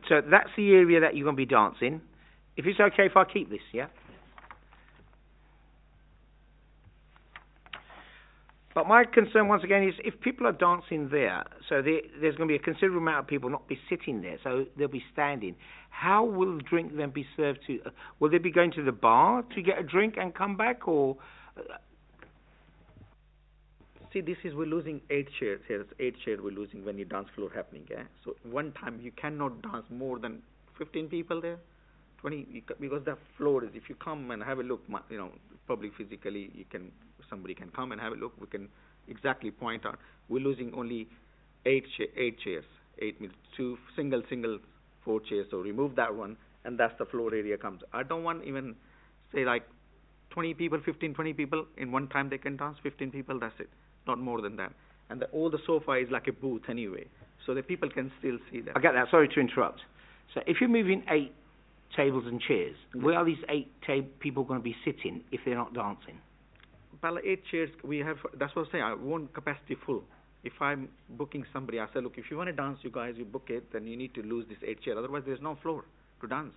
So that's the area that you're going to be dancing. If it's okay if I keep this, yeah. But my concern once again is if people are dancing there, so there's going to be a considerable amount of people not be sitting there, so they'll be standing. How will the drink then be served to? Will they be going to the bar to get a drink and come back, or? See, this is, we're losing 8 chairs here. 8 chairs we're losing when the dance floor happening, So one time you cannot dance more than 15 people there, 20, because the floor is, if you come and have a look, probably physically, somebody can come and have a look. We can exactly point out. We're losing only 8 chairs. 8 means 2 single 4 chairs. So remove that one, and that's the floor area comes. I don't want even say like 20 people, 15, 20 people in one time they can dance. 15 people, that's it. Not more than that. And all the sofa is like a booth anyway, so the people can still see that. I get that. Sorry to interrupt. So if you're moving 8 tables and chairs, where are these 8 people going to be sitting if they're not dancing? Well, 8 chairs we have. That's what I'm saying. I want capacity full. If I'm booking somebody, I say, look, if you want to dance, you guys, you book it. Then you need to lose this 8 chairs. Otherwise, there's no floor to dance.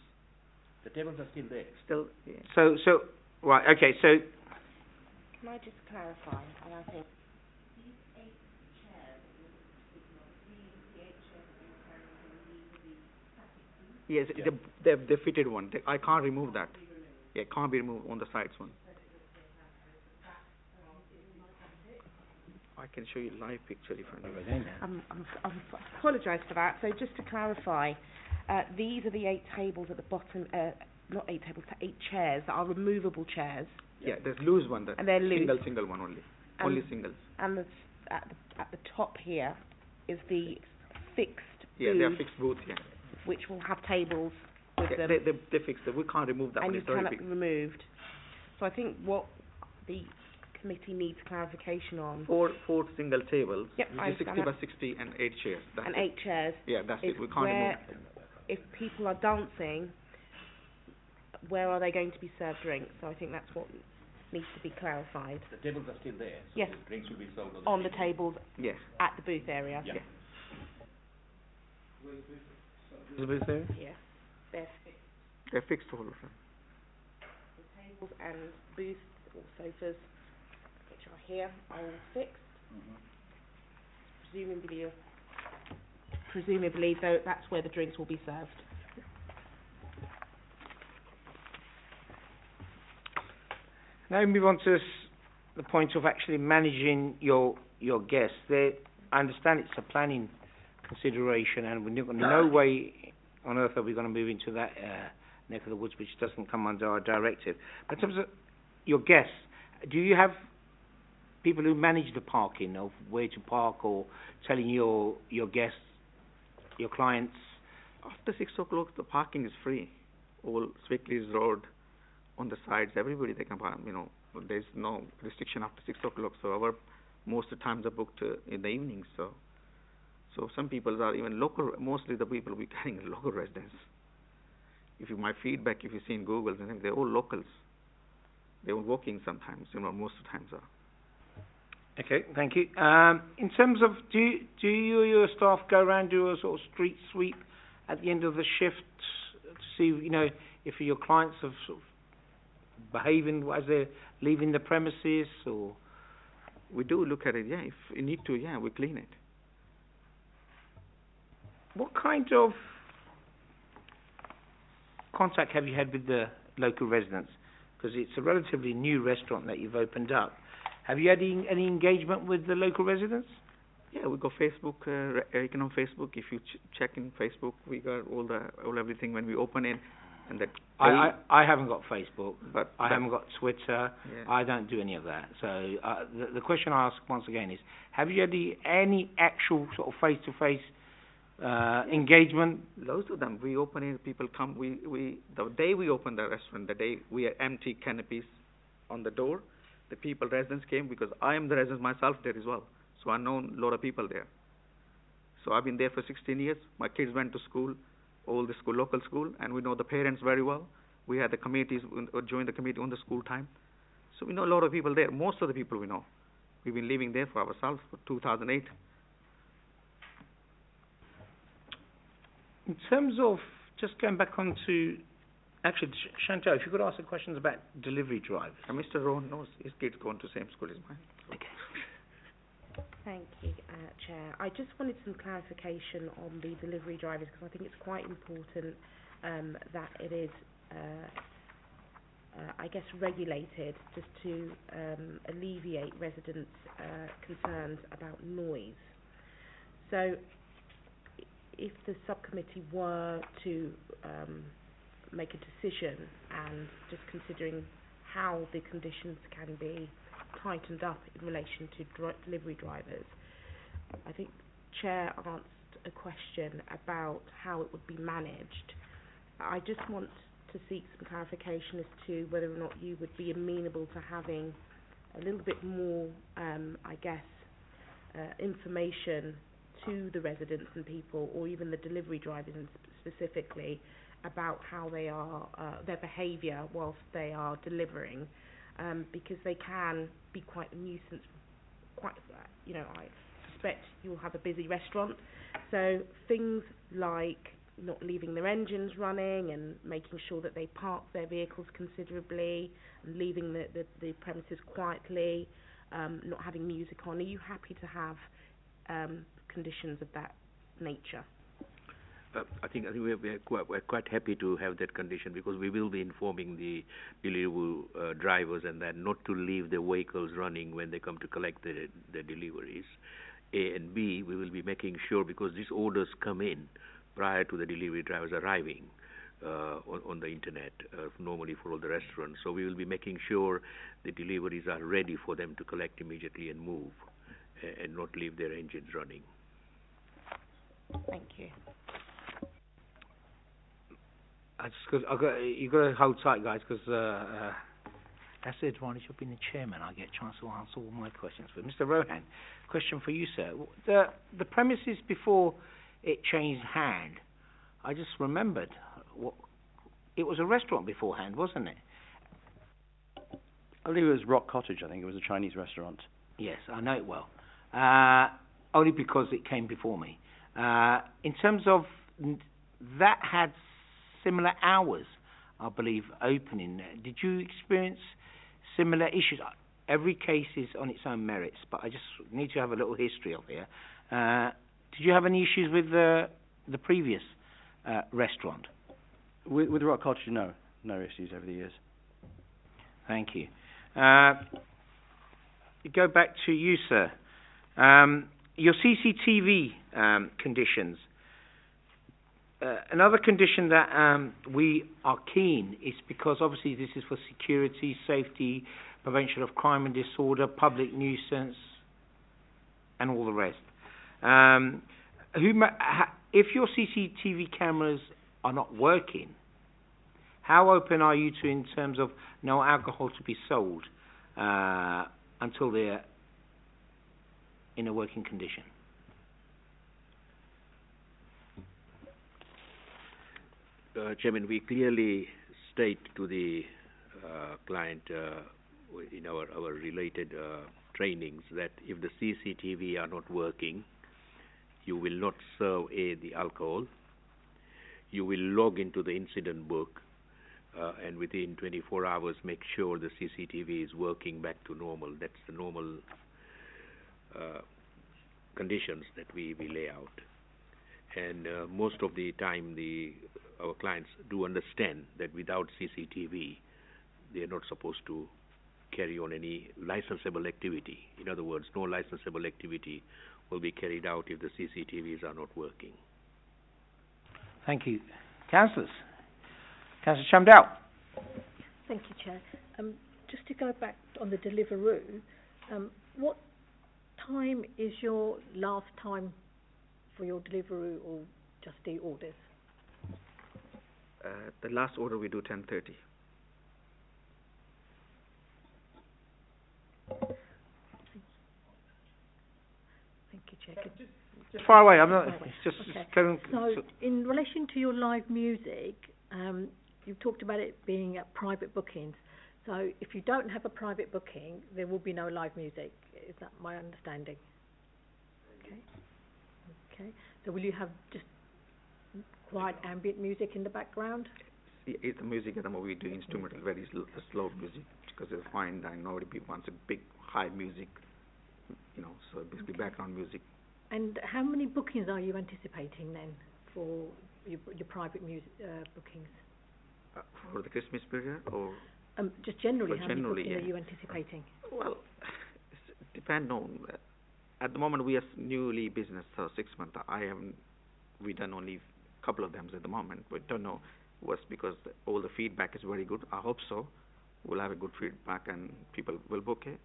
The tables are still there. Still. Yeah. So Right, okay, so, Can I just clarify? And I think Yes, the fitted one. I can't remove that. Yeah, it can't be removed on the sides one. I can show you live picture if I know. I apologise for that. So just to clarify, these are the 8 tables at the bottom, not 8 tables, 8 chairs that are removable chairs. Yeah, there's loose one. And they're loose. Single one only. Only singles. And at the top here is the fixed Yeah, booth, they are fixed booth, yeah. which will have tables with Yeah, them. they fixed it. We can't remove that and one. you It's very cannot big. be removed. So I think what the committee needs clarification on. Four single tables. Yep, I which is 60 understand by that. 60 and 8 chairs. That's And it. 8 chairs. Yeah, that's is it. We can't where, remove. if people are dancing, where are they going to be served drinks? So I think that's what needs to be clarified. The tables are still there, so Yes. the drinks will be served On the tables Yeah. at the booth area. Yeah. the booth there? Yes. They're fixed. They're fixed all of them. The tables and booths or sofas, which are here, are all fixed. Presumably, though, that's where the drinks will be served. Now we move on to the point of actually managing your guests. I understand it's a planning consideration, and we're in no way on earth are we going to move into that neck of the woods, which doesn't come under our directive. But in terms of your guests, do you have people who manage the parking of where to park, or telling your guests, your clients? After 6 o'clock, the parking is free. All Swickley's Road, on the sides, everybody they can park. There's no restriction after 6 o'clock. So most of the times are booked in the evenings. So some people are even local. Mostly the people we carrying are local residents. My feedback, if you see in Google, they're all locals. They're walking sometimes. Most of the times are. Okay, thank you. In terms of, do you or your staff go around, do a sort of street sweep at the end of the shift to see, if your clients are sort of behaving as they're leaving the premises, or? We do look at it, yeah. If you need to, yeah, we clean it. What kind of contact have you had with the local residents? Because it's a relatively new restaurant that you've opened up. Have you had any engagement with the local residents? Yeah, we got Facebook. On Facebook, if you check in Facebook, we got all everything when we open it, and that. I haven't got Facebook, but I haven't got Twitter. Yeah. I don't do any of that. So the question I ask once again is: have you had any actual sort of face-to-face engagement? Loads of them. We open it. People come. The day we open the restaurant, the day we had empty canopies on the door. The residents came, because I am the resident myself there as well. So I know a lot of people there. So I've been there for 16 years. My kids went to school, local school, and we know the parents very well. We had the committees, joined the committee on the school time. So we know a lot of people there. Most of the people we know. We've been living there for ourselves for 2008. In terms of, just going back on to, actually, Chantal, if you could ask the questions about delivery drivers. Mr. Rowan knows his kids going to the same school as mine. Okay. Thank you, Chair. I just wanted some clarification on the delivery drivers, because I think it's quite important that it is, regulated, just to alleviate residents' concerns about noise. So, if the subcommittee were to make a decision, and just considering how the conditions can be tightened up in relation to delivery drivers, I think Chair asked a question about how it would be managed. I just want to seek some clarification as to whether or not you would be amenable to having a little bit more, information to the residents and people, or even the delivery drivers specifically, about how they are, their behaviour whilst they are delivering, because they can be quite a nuisance. I suspect you'll have a busy restaurant, so things like not leaving their engines running and making sure that they park their vehicles considerably and leaving the premises quietly, not having music on. Are you happy to have conditions of that nature? I think we're quite happy to have that condition, because we will be informing the delivery drivers and that not to leave their vehicles running when they come to collect the deliveries. A and B, we will be making sure, because these orders come in prior to the delivery drivers arriving on the internet, normally for all the restaurants. So we will be making sure the deliveries are ready for them to collect immediately and move, and not leave their engines running. Thank you. You've got to hold tight, guys, because that's the advantage of being the chairman. I get a chance to answer all my questions. But Mr. Rohan, question for you, sir. The premises before it changed hand, I just remembered, it was a restaurant beforehand, wasn't it? I believe it was Rock Cottage. I think it was a Chinese restaurant. Yes, I know it well. Only because it came before me. In terms of that had similar hours, I believe, opening. Did you experience similar issues? Every case is on its own merits, but I just need to have a little history of here. Did you have any issues with the previous restaurant? With Rock Cottage, no issues over the years. Thank you. Go back to you, sir. Your CCTV conditions. Another condition that we are keen is because obviously this is for security, safety, prevention of crime and disorder, public nuisance, and all the rest. If your CCTV cameras are not working, how open are you to, in terms of no alcohol to be sold until they're in a working condition? Chairman, we clearly state to the client in our related trainings that if the CCTV are not working, you will not serve the alcohol. You will log into the incident book, and within 24 hours make sure the CCTV is working back to normal. That's the normal conditions that we lay out. And most of the time our clients do understand that without CCTV, they are not supposed to carry on any licensable activity. In other words, no licensable activity will be carried out if the CCTVs are not working. Thank you. Councillors. Councillor Chamdal. Thank you, Chair. Just to go back on the Deliveroo, what time is your last time for your Deliveroo or Just Eat orders? The last order we do 10:30. Thank you, Chair. Just far away. I'm not. Just. Okay. So, in relation to your live music, you talked about it being at private bookings. So, if you don't have a private booking, there will be no live music. Is that my understanding? Okay. Okay. So, will you have just quiet ambient music in the background? It's the music at the moment we do instrumental, very slow music, because it's fine dine. Nobody wants a big high music, so basically background music. And how many bookings are you anticipating then for your private music bookings? For the Christmas period, or just generally, how many bookings yeah. are you anticipating? Well, it depends on. At the moment, we are newly business, so 6 months. We done only a couple of them at the moment. We don't know what's, because all the feedback is very good. I hope so. We'll have a good feedback and people will book it.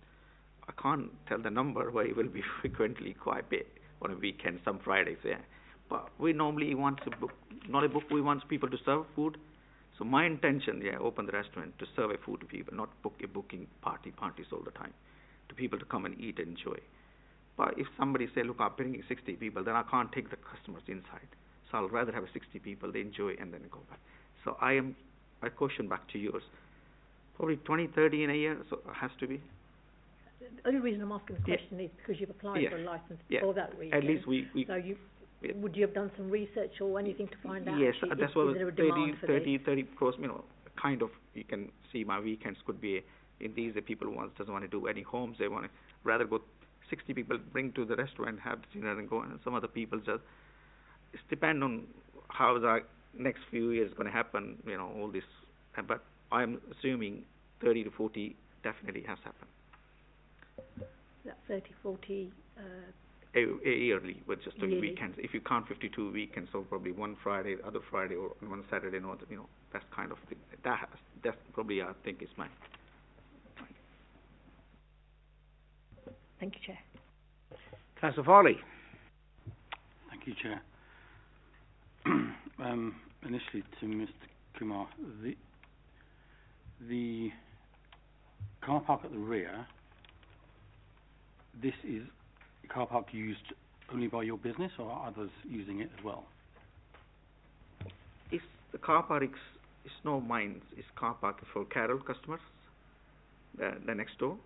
I can't tell the number, but it will be frequently quite a bit on a weekend, some Fridays, yeah. But we normally want to book, not a book, we want people to serve food. So my intention, open the restaurant to serve a food to people, not booking parties all the time, to people to come and eat and enjoy. But if somebody say, look, I'm bringing 60 people, then I can't take the customers inside. So I'll rather have 60 people, they enjoy and then go back. So I caution back to yours. Probably 20, 30 in a year, so it has to be. The only reason I'm asking the question is because you've applied for a license for that reason. At least we So Would you have done some research or anything to find out? Yes, actually, that's is what there a demand for this? 30 because, kind of, you can see my weekends could be, in these, the people who doesn't want to do any homes, they want to rather go, 60 people bring to the restaurant, have dinner and go, and some other people just, it's depend on how the next few years going to happen, all this, but I'm assuming 30 to 40 definitely has happened. That 30, 40, Yearly, but just doing yearly. weekends. If you count 52 weekends, so probably one Friday, other Friday, or one Saturday, that's kind of thing. That's probably, I think, is mine. Thank you, Chair. Councillor Farley. Thank you, Chair. Initially to Mr. Kumar, the car park at the rear, this is a car park used only by your business, or are others using it as well? It's the car park. It's not mine. It's car park for Carol customers. The next door.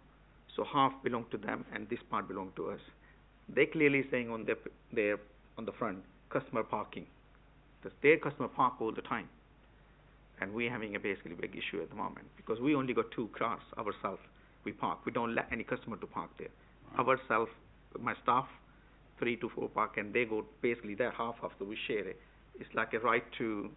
So half belong to them, and this part belong to us. They clearly saying on their on the front, customer parking. That's their customer park all the time, and we're having a basically big issue at the moment because we only got 2 cars ourselves. We park. We don't let any customer to park there. Right. Ourselves, my staff, 3 to 4 park, and they go basically that half of the we share it. It's like a right to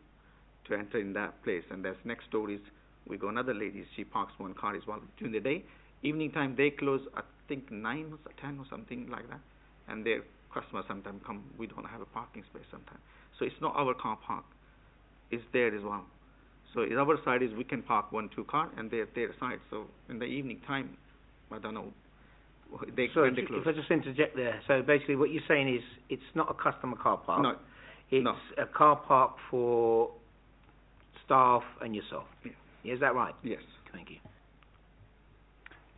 enter in that place, and that's next door is we got another lady. She parks 1 car as well during the day. Evening time they close, I think 9 or 10 or something like that, and their customers sometimes come. We don't have a parking space sometimes, so it's not our car park. It's there as well. So our side is we can park 1, 2 car, and their side. So in the evening time, I don't know. When they close. If I just interject there, so basically what you're saying is it's not a customer car park. No. It's a car park for staff and yourself. Yeah. Is that right? Yes. Thank you.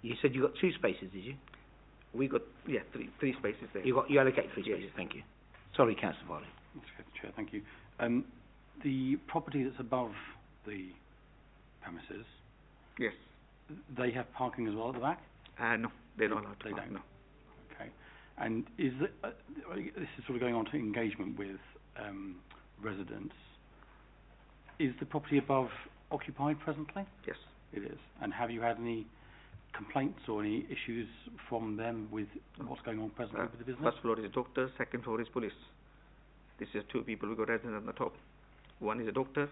You said you got 2 spaces, did you? We got three spaces there. You allocated 3 spaces. Yes. Thank you. Sorry, Councillor Farley. That's good, Chair. Thank you. The property that's above the premises, yes, they have parking as well at the back? No, they're not allowed to. They park, don't. No. Okay. And is this is sort of going on to engagement with residents. Is the property above occupied presently? Yes. It is. And have you had any complaints or any issues from them with what's going on presently with the business? First floor is doctor, second floor is police. This is 2 people. We got residents on the top. One is a doctor,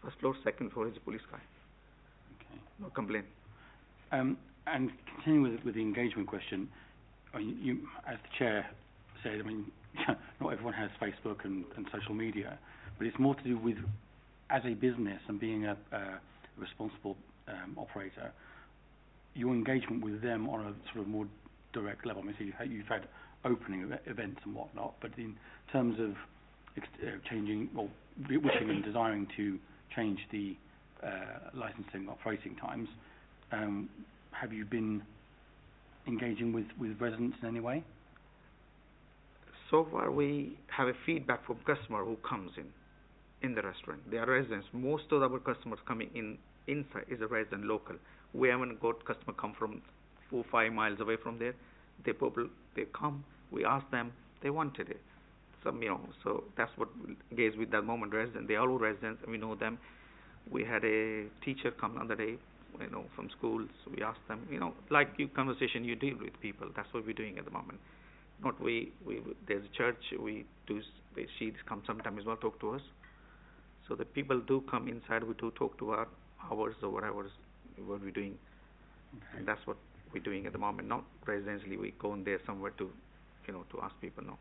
first floor, second floor is a police guy. Okay. No complaint. And continuing with the engagement question, you, as the chair said, not everyone has Facebook and social media, but it's more to do with, as a business and being a responsible operator, your engagement with them on a sort of more direct level. So you've had opening events and whatnot, but in terms of changing or wishing and desiring to change the licensing operating times, have you been engaging with residents in any way? So far, we have a feedback from customer who comes in the restaurant. They are residents. Most of our customers coming inside is a resident local. We haven't got customer come from 4 or 5 miles away from there. They come. We ask them. They wanted it. So that's what engage with that moment. Resident. They are all residents, and we know them. We had a teacher come the other day, from schools. We asked them, like you conversation you deal with people. That's what we're doing at the moment. Not there's a church. She come sometime as well, talk to us. So the people do come inside. We do talk to our hours or whatever what we're doing. Okay. And that's what we're doing at the moment. Not residentially. We go in there somewhere to ask people. No.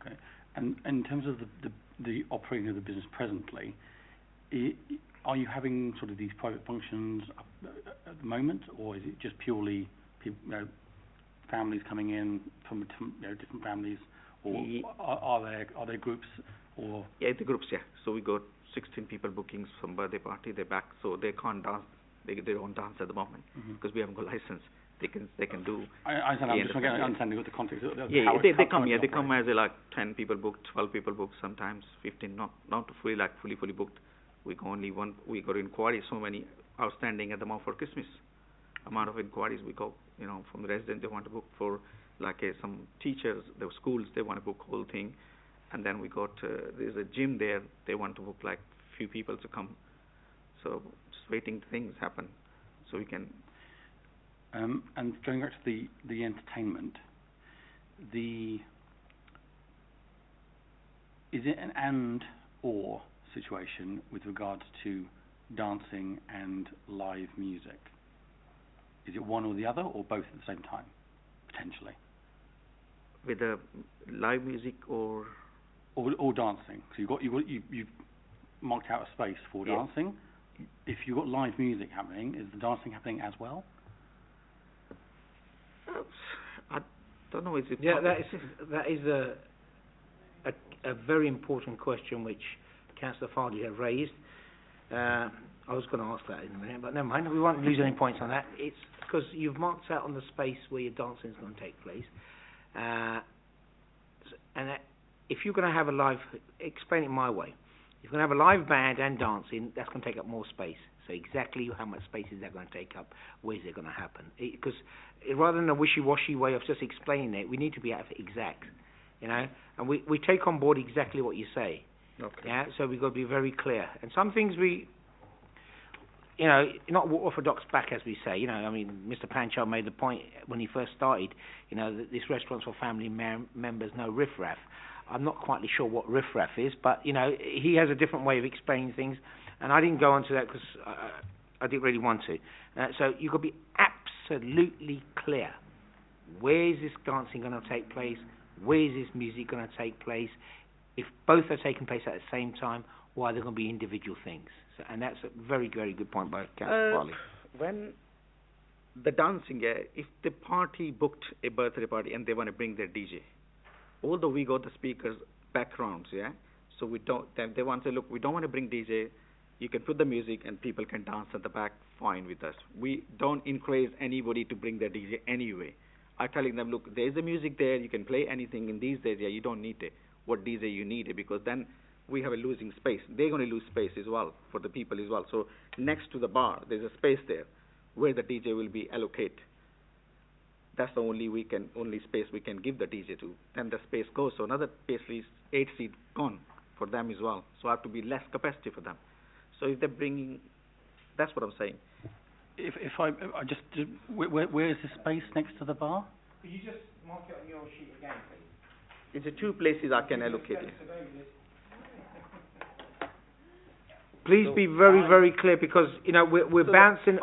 Okay. And in terms of the operating of the business presently, are you having sort of these private functions at the moment, or is it just purely people, families coming in from different families, or are there groups or? Yeah, the groups. Yeah. So we got 16 people bookings from birthday party. They're back, so they can't dance. They don't dance at the moment because we haven't got license. They can do. I understand. I'm just trying to understand the context. They come. Yeah, they come as like 10 people booked, 12 people booked, sometimes 15. Not fully booked. We got only one. We got inquiries. So many outstanding at the moment for Christmas. Amount of inquiries we got. From the residents they want to book for like some teachers, the schools they want to book whole thing, and then we got there's a gym there. They want to book like few people to come, so just waiting things happen, so we can. And going back to the entertainment, is it an and/or situation with regards to dancing and live music? Is it one or the other, or both at the same time, potentially? With the live music or dancing. So you've marked out a space for dancing. If you've got live music happening, is the dancing happening as well? I don't know. Is it? Yeah, that is a very important question which Councillor Farley had raised. I was going to ask that in a minute, but never mind. We won't lose any points on that. It's because you've marked out on the space where your dancing is going to take place, and if you're going to have a live, explain it my way. If you're going to have a live band and dancing, that's going to take up more space. So exactly how much space is that going to take up? Where is it going to happen? Because rather than a wishy-washy way of just explaining it, we need to be exact, you know. And we take on board exactly what you say. Okay. Yeah. So we've got to be very clear. And some things we, you know, not orthodox back as we say. You know, I mean, Mr. Pancho made the point when he first started. You know, that this restaurant's for family members, no riffraff. I'm not quite sure what riffraff is, but you know, he has a different way of explaining things. And I didn't go into that because I didn't really want to. So you've got to be absolutely clear. Where is this dancing going to take place? Where is this music going to take place? If both are taking place at the same time, or are they going to be individual things? So, and that's a very, very good point by Councillor Farley. When the dancing, if the party booked a birthday party and they want to bring their DJ, although we got the speakers backgrounds, so we don't. They want to look. We don't want to bring DJ. You can put the music and people can dance at the back, fine with us. We don't encourage anybody to bring their DJ anyway. I'm telling them, look, there's the music there, you can play anything in these days, you don't need what DJ you need, because then we have a losing space. They're going to lose space as well, for the people as well. So next to the bar, there's a space there where the DJ will be allocated. That's the only space we can give the DJ to. Then the space goes, so another basically 8 seats gone for them as well. So I have to be less capacity for them. So if they're bringing, that's what I'm saying. If I just, where is the space next to the bar? Could you just mark it on your sheet again, please? It's the 2 places I can allocate it. Please be very, very clear, because you know we're so bouncing.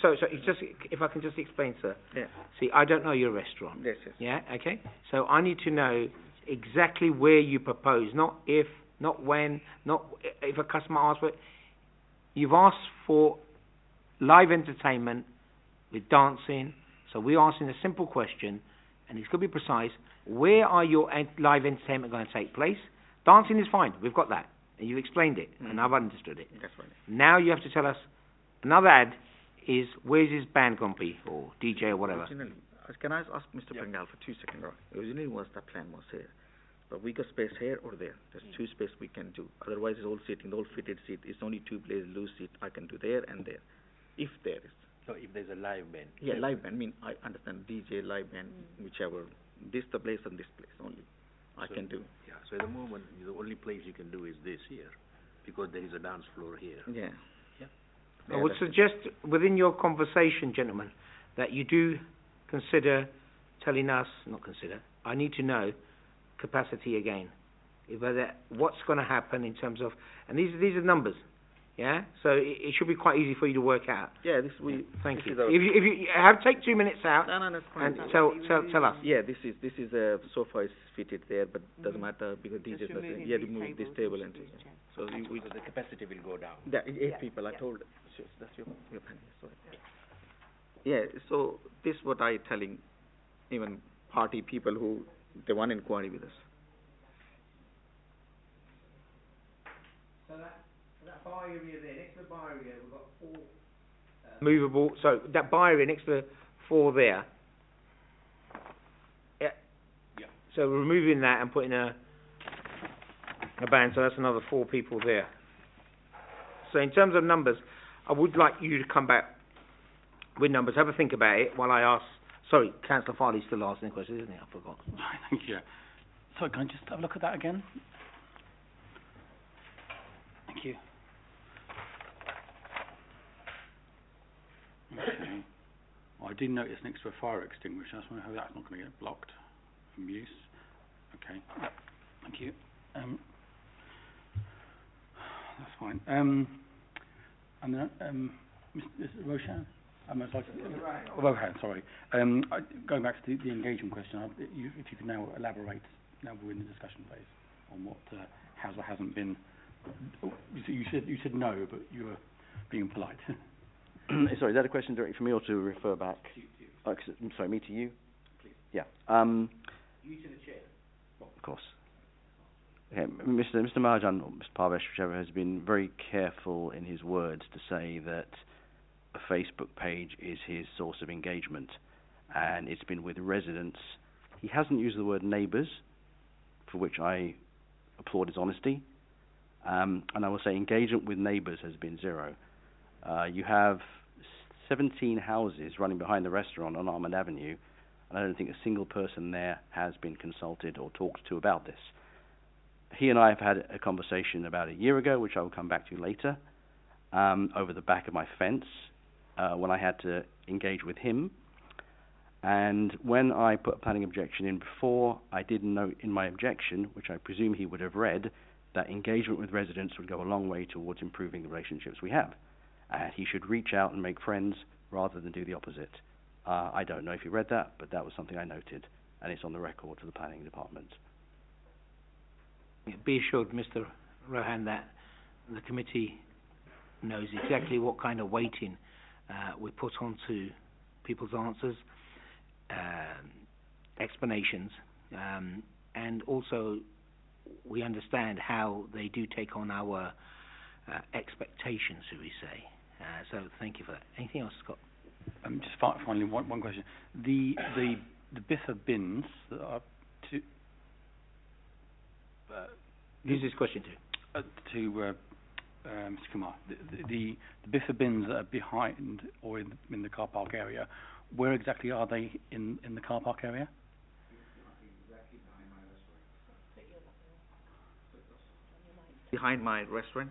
So just if I can just explain, sir. Yeah. See, I don't know your restaurant. Yes. Yeah. Okay. So I need to know exactly where you propose, not if, not when, not if a customer asks for it. You've asked for live entertainment with dancing, so we're asking a simple question, and it's going to be precise. Where are your live entertainment going to take place? Dancing is fine, we've got that, and you've explained it, and I've understood it. That's right. Now you have to tell us, another ad is, where's his band going to be, or DJ or whatever? Originally, can I ask Mr. Bengal for 2 seconds? Originally the plan was here, but we got space here or there. There's 2 space we can do. Otherwise, it's all sitting, the whole fitted seat. It's only 2 places, loose seat. I can do there and there, if there is. So if there's a live band. Yeah, live band. I mean, I understand DJ, live band, whichever. This the place and this place only. I can do. Yeah. So at the moment, the only place you can do is this here, because there is a dance floor here. Yeah. I would suggest within your conversation, gentlemen, that you do consider telling us, I need to know capacity again. What's going to happen in terms of, and these are numbers, so it should be quite easy for you to work out. Yeah, Thank you. If you have, take 2 minutes out. No, that's fine. And tell us. Yeah, this is a sofa is fitted there, but doesn't matter because DJ's not there. Yeah, remove this table and so the capacity will go down. 8 people. I told. That's your pen. Sorry. Yeah. So this what I telling even party people who they want inquiry with us. So that bar area there, next to the bar area, we've got 4 movable. So that bar area next to the 4 there. Yeah. So we're removing that and putting a band. So that's another 4 people there. So in terms of numbers, I would like you to come back with numbers. Have a think about it while I ask. Sorry, Councillor Farley's still asking questions, isn't he? I forgot. Thank you. Sorry, can I just have a look at that again? Thank you. Okay. Well, I did notice next to a fire extinguisher. I just wonder how that's not going to get blocked from use. Okay. Yep. Thank you. That's fine. And then, Mr. Roshan? Rohan, sorry. Going back to the engagement question, if you can now elaborate, now we're in the discussion phase, on what has or hasn't been. You said no, but you were being polite. Sorry, is that a question directly for me or to refer back? To you. Sorry, me to you? Please. Yeah. You to the chair. Of course. Okay, Mr. Mahajan, or Mr. Parvesh, whichever, has been very careful in his words to say that a Facebook page is his source of engagement, and it's been with residents. He hasn't used the word neighbours, for which I applaud his honesty, and I will say engagement with neighbours has been zero. You have 17 houses running behind the restaurant on Armand Avenue, and I don't think a single person there has been consulted or talked to about this. He and I have had a conversation about a year ago, which I will come back to later, over the back of my fence, when I had to engage with him. And when I put a planning objection in before, I did note in my objection, which I presume he would have read, that engagement with residents would go a long way towards improving the relationships we have. He should reach out and make friends rather than do the opposite. I don't know if he read that, but that was something I noted, and it's on the record to the planning department. Be assured, Mr. Rohan, that the committee knows exactly what kind of weighting we put onto people's answers, explanations, and also we understand how they do take on our expectations, should we say. So thank you for that. Anything else, Scott? Just finally, one question. The Biffa bins that are to... Who's this question to? To Mr. Kumar. The Biffa bins that are behind or in the car park area, where exactly are they in the car park area? Behind my restaurant,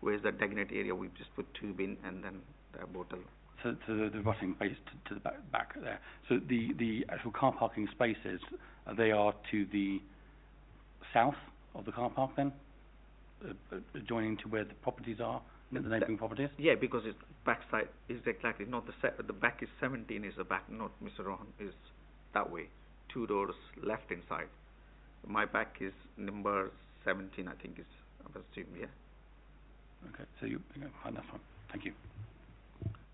where's the designated area? We've just put 2 bins and then the bottle. So the rotting base to the back there. So the actual car parking spaces, they are to the south of the car park then, adjoining to where the properties are, the neighbouring properties? Yeah, because it's backside is exactly not the back is 17 is the back, not Mr. Rohan is that way. 2 doors left inside. My back is number 17, I think is, I assume, yeah. Okay, so fine, that's fine. Thank you.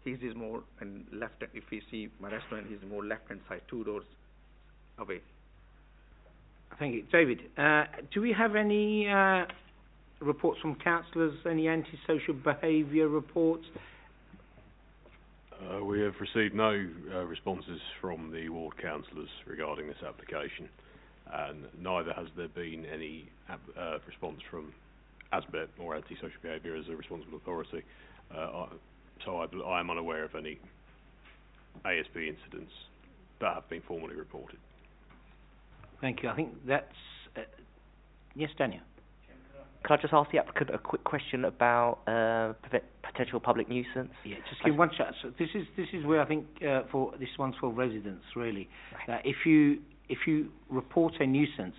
His is more and left. If you see my restaurant, he's more left hand side, 2 doors away. Thank you, David. Do we have any reports from councillors? Any antisocial behaviour reports? We have received no responses from the ward councillors regarding this application, and neither has there been any response from ASBET or antisocial behaviour as a responsible authority. So I am unaware of any ASB incidents that have been formally reported. Thank you. I think that's... yes, Daniel? Can I just ask the applicant a quick question about potential public nuisance? Yeah, just give one shot. So this is where I think this one's for residents, really. Right. If you report a nuisance,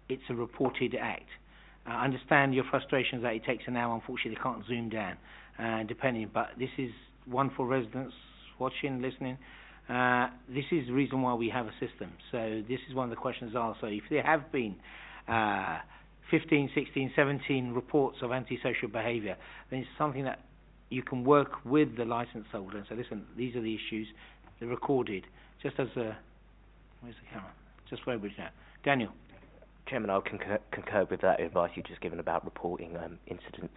it's a reported act. I understand your frustrations that it takes an hour. Unfortunately, they can't zoom down, depending. But this is one for residents watching, listening. This is the reason why we have a system. So this is one of the questions asked. So if there have been 15, 16, 17 reports of antisocial behaviour, then it's something that you can work with the licence holder and say, listen, these are the issues. They're recorded. Just as a... Where's the camera? Just for everybody now. Daniel. Chairman, I'll concur with that advice you've just given about reporting incidents.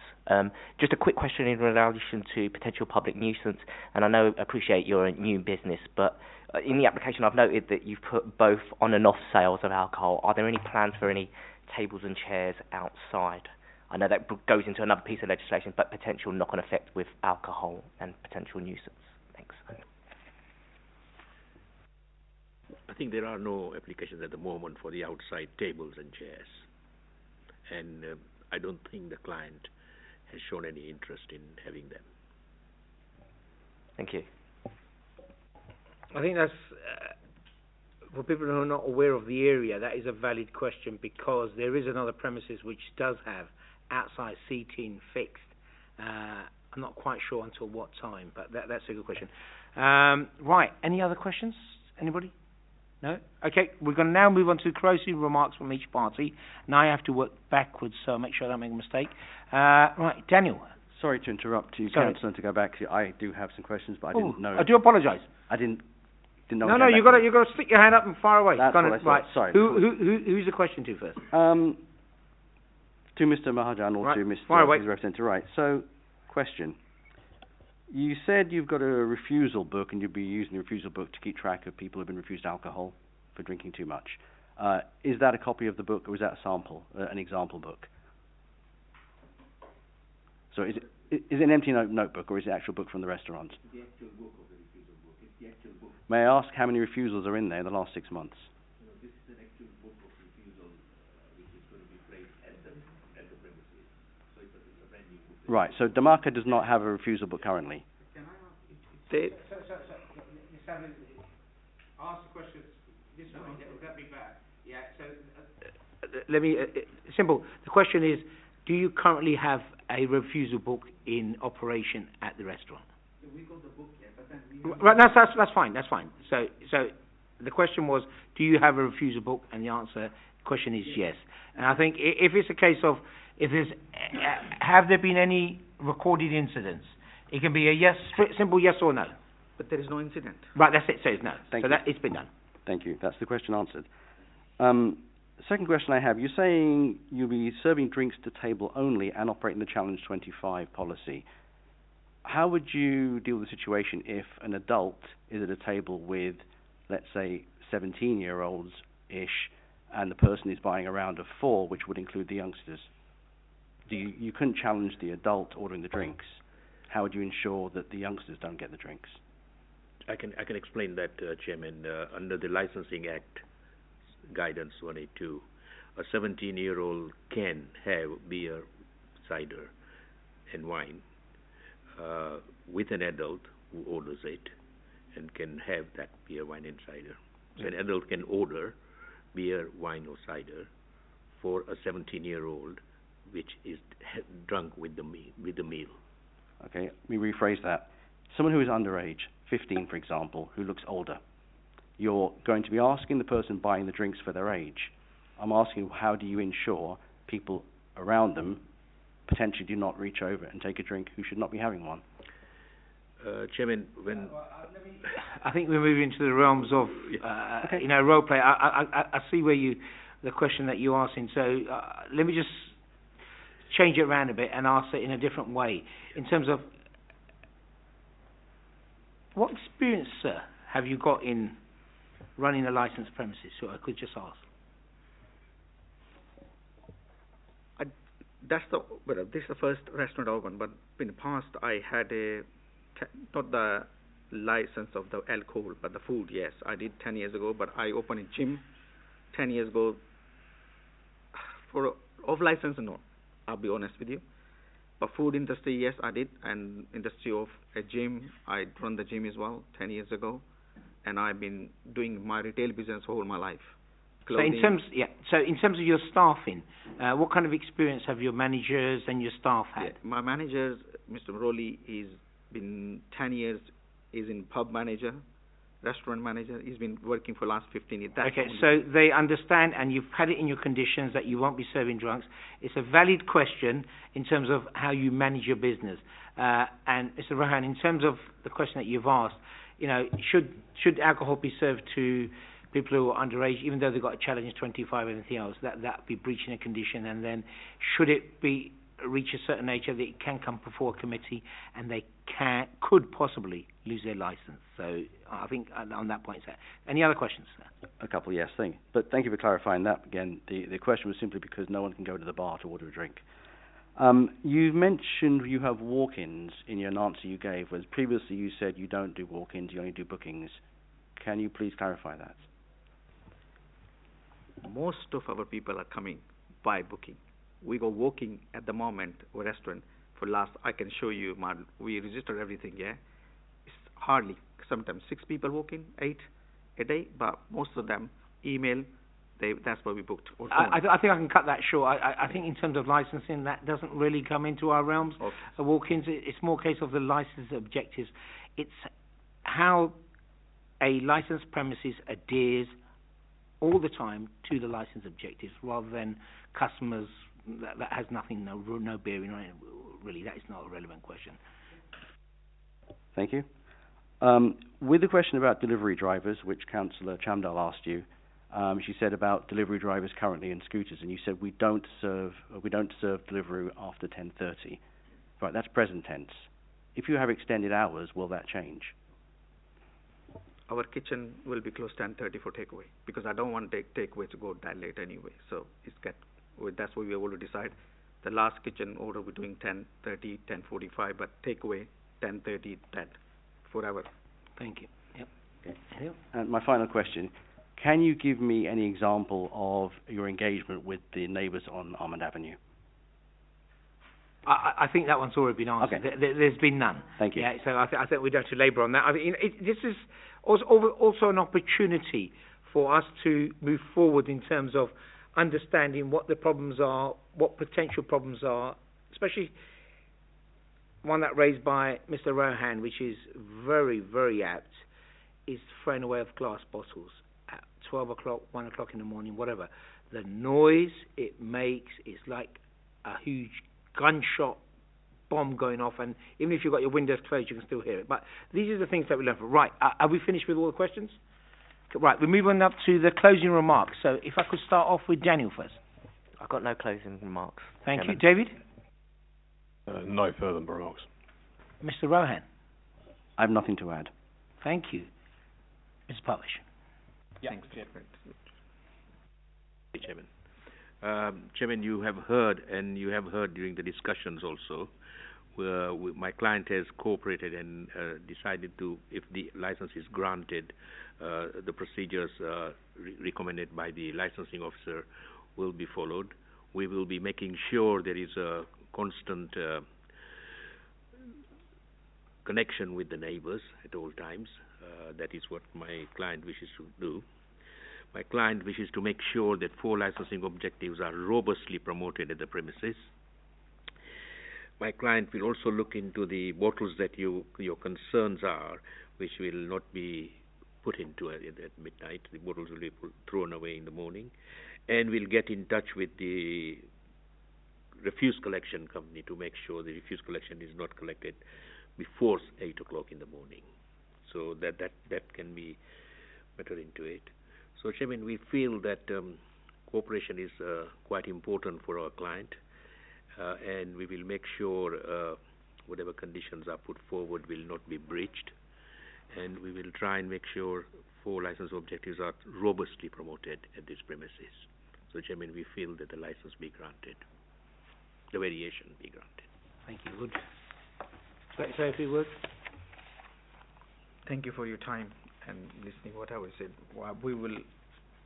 Just a quick question in relation to potential public nuisance, and I appreciate you're a new business, but in the application I've noted that you've put both on and off sales of alcohol. Are there any plans for any tables and chairs outside? I know that goes into another piece of legislation, but potential knock-on effect with alcohol and potential nuisance. Thanks. I think there are no applications at the moment for the outside tables and chairs. And I don't think the client has shown any interest in having them. Thank you. I think that's, for people who are not aware of the area, that is a valid question, because there is another premises which does have outside seating fixed. I'm not quite sure until what time, but that's a good question. Right, any other questions? Anybody? No? Okay, we're going to now move on to closing remarks from each party. Now I have to work backwards, so make sure I don't make a mistake. Right, Daniel. Sorry to interrupt you, Sorry. Councillor, to go back to you. I do have some questions, but I didn't know. I do apologise. I didn't know. No, you've got to stick your hand up and fire away. That's what I thought. Right. Sorry. Who's the question to first? To Mr. Mahajan or right. to Mr. Fire away. His representative, right. So, question. You said you've got a refusal book and you'll be using the refusal book to keep track of people who've been refused alcohol for drinking too much. Is that a copy of the book, or is that a sample, an example book? So is it an empty notebook, or is it an actual book from the restaurant? The actual book of the refusal book. It's the actual book. May I ask how many refusals are in there in the last 6 months? No, this is an actual book of refusal which is going to be placed at the premises. So it's a brand new book. Right, so Dhamaka does not have a refusal book currently. Can I ask? They, Ask the question. This way, would that be bad? Yeah. So let me. Simple. The question is: do you currently have a refusal book in operation at the restaurant? we got the book yet, but then Right. That's fine. That's fine. So the question was: do you have a refusal book? And the answer, question is yes. And I think if it's a case of if there's have there been any recorded incidents? It can be a yes, simple yes or no. But there is no incident. Right, that's it, says no. Thank so you. that it's been done. Thank you. That's the question answered. Second question I have, you're saying you'll be serving drinks to table only and operating the Challenge 25 policy. How would you deal with the situation if an adult is at a table with, let's say, 17-year-olds-ish, and the person is buying a round of 4, which would include the youngsters? You couldn't challenge the adult ordering the drinks. How would you ensure that the youngsters don't get the drinks? I can explain that, Chairman. Under the Licensing Act, Guidance 182, a 17-year-old can have beer, cider, and wine with an adult who orders it, and can have that beer, wine, and cider. So an adult can order beer, wine, or cider for a 17-year-old, which is drunk with the meal. Okay, let me rephrase that. Someone who is underage, 15 for example, who looks older, you're going to be asking the person buying the drinks for their age. I'm asking, how do you ensure people around them potentially do not reach over and take a drink who should not be having one? Chairman, when... I think we're moving into the realms of, role play. I see where the question that you're asking. So let me just change it around a bit and ask it in a different way. In terms of, what experience, sir, have you got in running a licensed premises? So I could just ask. This is the first restaurant I opened, but in the past I had not the license of the alcohol, but the food, yes. I did 10 years ago, but I opened a gym 10 years ago. Of license, no, I'll be honest with you. But food industry, yes, I did. And industry of a gym, I run the gym as well 10 years ago. And I've been doing my retail business all my life. Clothing. So in terms of your staffing, what kind of experience have your managers and your staff had? Yeah, my manager, Mr. Rowley, he's been 10 years, is in pub manager, restaurant manager. He's been working for the last 15 years. Okay, so they understand, and you've had it in your conditions that you won't be serving drunks. It's a valid question in terms of how you manage your business. And Mr. Rohan, in terms of the question that you've asked, should alcohol be served to people who are underage, even though they've got a challenge 25 or anything else, that be breaching a condition, and then should it be reach a certain age that it can come before a committee and they could possibly lose their license? So I think on that point, sir. Any other questions, sir? A couple, yes. Thank you for clarifying that. Again, the question was simply because no one can go to the bar to order a drink. You've mentioned you have walk-ins in your answer you gave, whereas previously you said you don't do walk-ins, you only do bookings. Can you please clarify that? most of our people are coming by booking. We go walking at the moment, or restaurant, for last, I can show you, we register everything, yeah? It's hardly, sometimes 6 people walking, 8 a day, but most of them email, that's why we booked. Or phone. I think I can cut that short. I think in terms of licensing, that doesn't really come into our realms. Okay. Walk-ins, it's more a case of the license objectives. It's how a licensed premises adheres all the time to the license objectives, rather than customers that has nothing, no bearing on it. Really, that is not a relevant question. Thank you. With the question about delivery drivers, which Councillor Chamdal asked you, she said about delivery drivers currently in scooters, and you said we don't serve delivery after 10:30. Right, that's present tense. If you have extended hours, will that change? Our kitchen will be closed 10:30 for takeaway, because I don't want takeaway to go that late anyway. So that's why we have already decided. The last kitchen order we're doing 10:30, 10:45, but takeaway 10:30, 10 forever. Thank you. Yep. Okay. And my final question: can you give me any example of your engagement with the neighbours on Almond Avenue? I think that one's already been answered. Okay. There's been none. Thank you. Yeah, so I think we don't have to labour on that. I mean, this is also an opportunity for us to move forward in terms of understanding what the problems are, what potential problems are, especially one that raised by Mr. Rohan, which is very, very apt, is throwing away of glass bottles at 12 o'clock, 1 o'clock in the morning, whatever. The noise it makes is like a huge gunshot bomb going off, and even if you've got your windows closed, you can still hear it. But these are the things that we learn from. Right, are we finished with all the questions? Right, we're moving up to the closing remarks. So if I could start off with Daniel first. I've got no closing remarks. Thank Chairman. you. David? No further remarks. Mr. Rohan? I have nothing to add. Thank you. Mr. Parvish? Thanks, Chairman. Chairman. Chairman, you have heard during the discussions also, my client has cooperated and decided to, if the license is granted, the procedures recommended by the licensing officer will be followed. We will be making sure there is a constant connection with the neighbours at all times. That is what my client wishes to do. My client wishes to make sure that 4 licensing objectives are robustly promoted at the premises. My client will also look into the bottles that your concerns are, which will not be put into at midnight. The bottles will be thrown away in the morning, and we'll get in touch with the refuse collection company to make sure the refuse collection is not collected before 8 o'clock in the morning. So that can be better into it. So, Chairman, we feel that cooperation is quite important for our client, and we will make sure whatever conditions are put forward will not be breached, and we will try and make sure 4 license objectives are robustly promoted at these premises. So, Chairman, we feel that the license be granted, the variation be granted. Thank you. Good. Say a few words. Thank you for your time and listening what I was said. We will,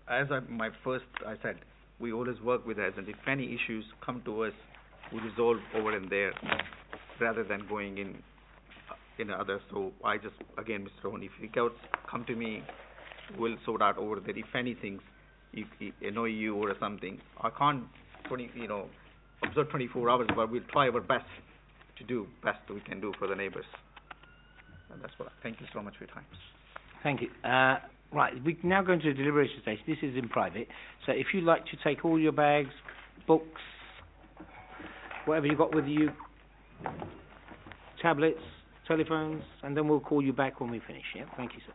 I said, we always work with us, and if any issues come to us, we resolve over and there, rather than going in others. So I just, again, Mr. Rohan, if you come to me, we'll sort out over there. If anything annoy you or something, I can't observe 24 hours, but we'll try our best to do best we can do for the neighbours. And that's what. Thank you so much for your time. Thank you. Right, we're now going to the deliberation stage. This is in private. So if you'd like to take all your bags, books, whatever you've got with you, tablets, telephones, and then we'll call you back when we finish. Yeah? Thank you, sir.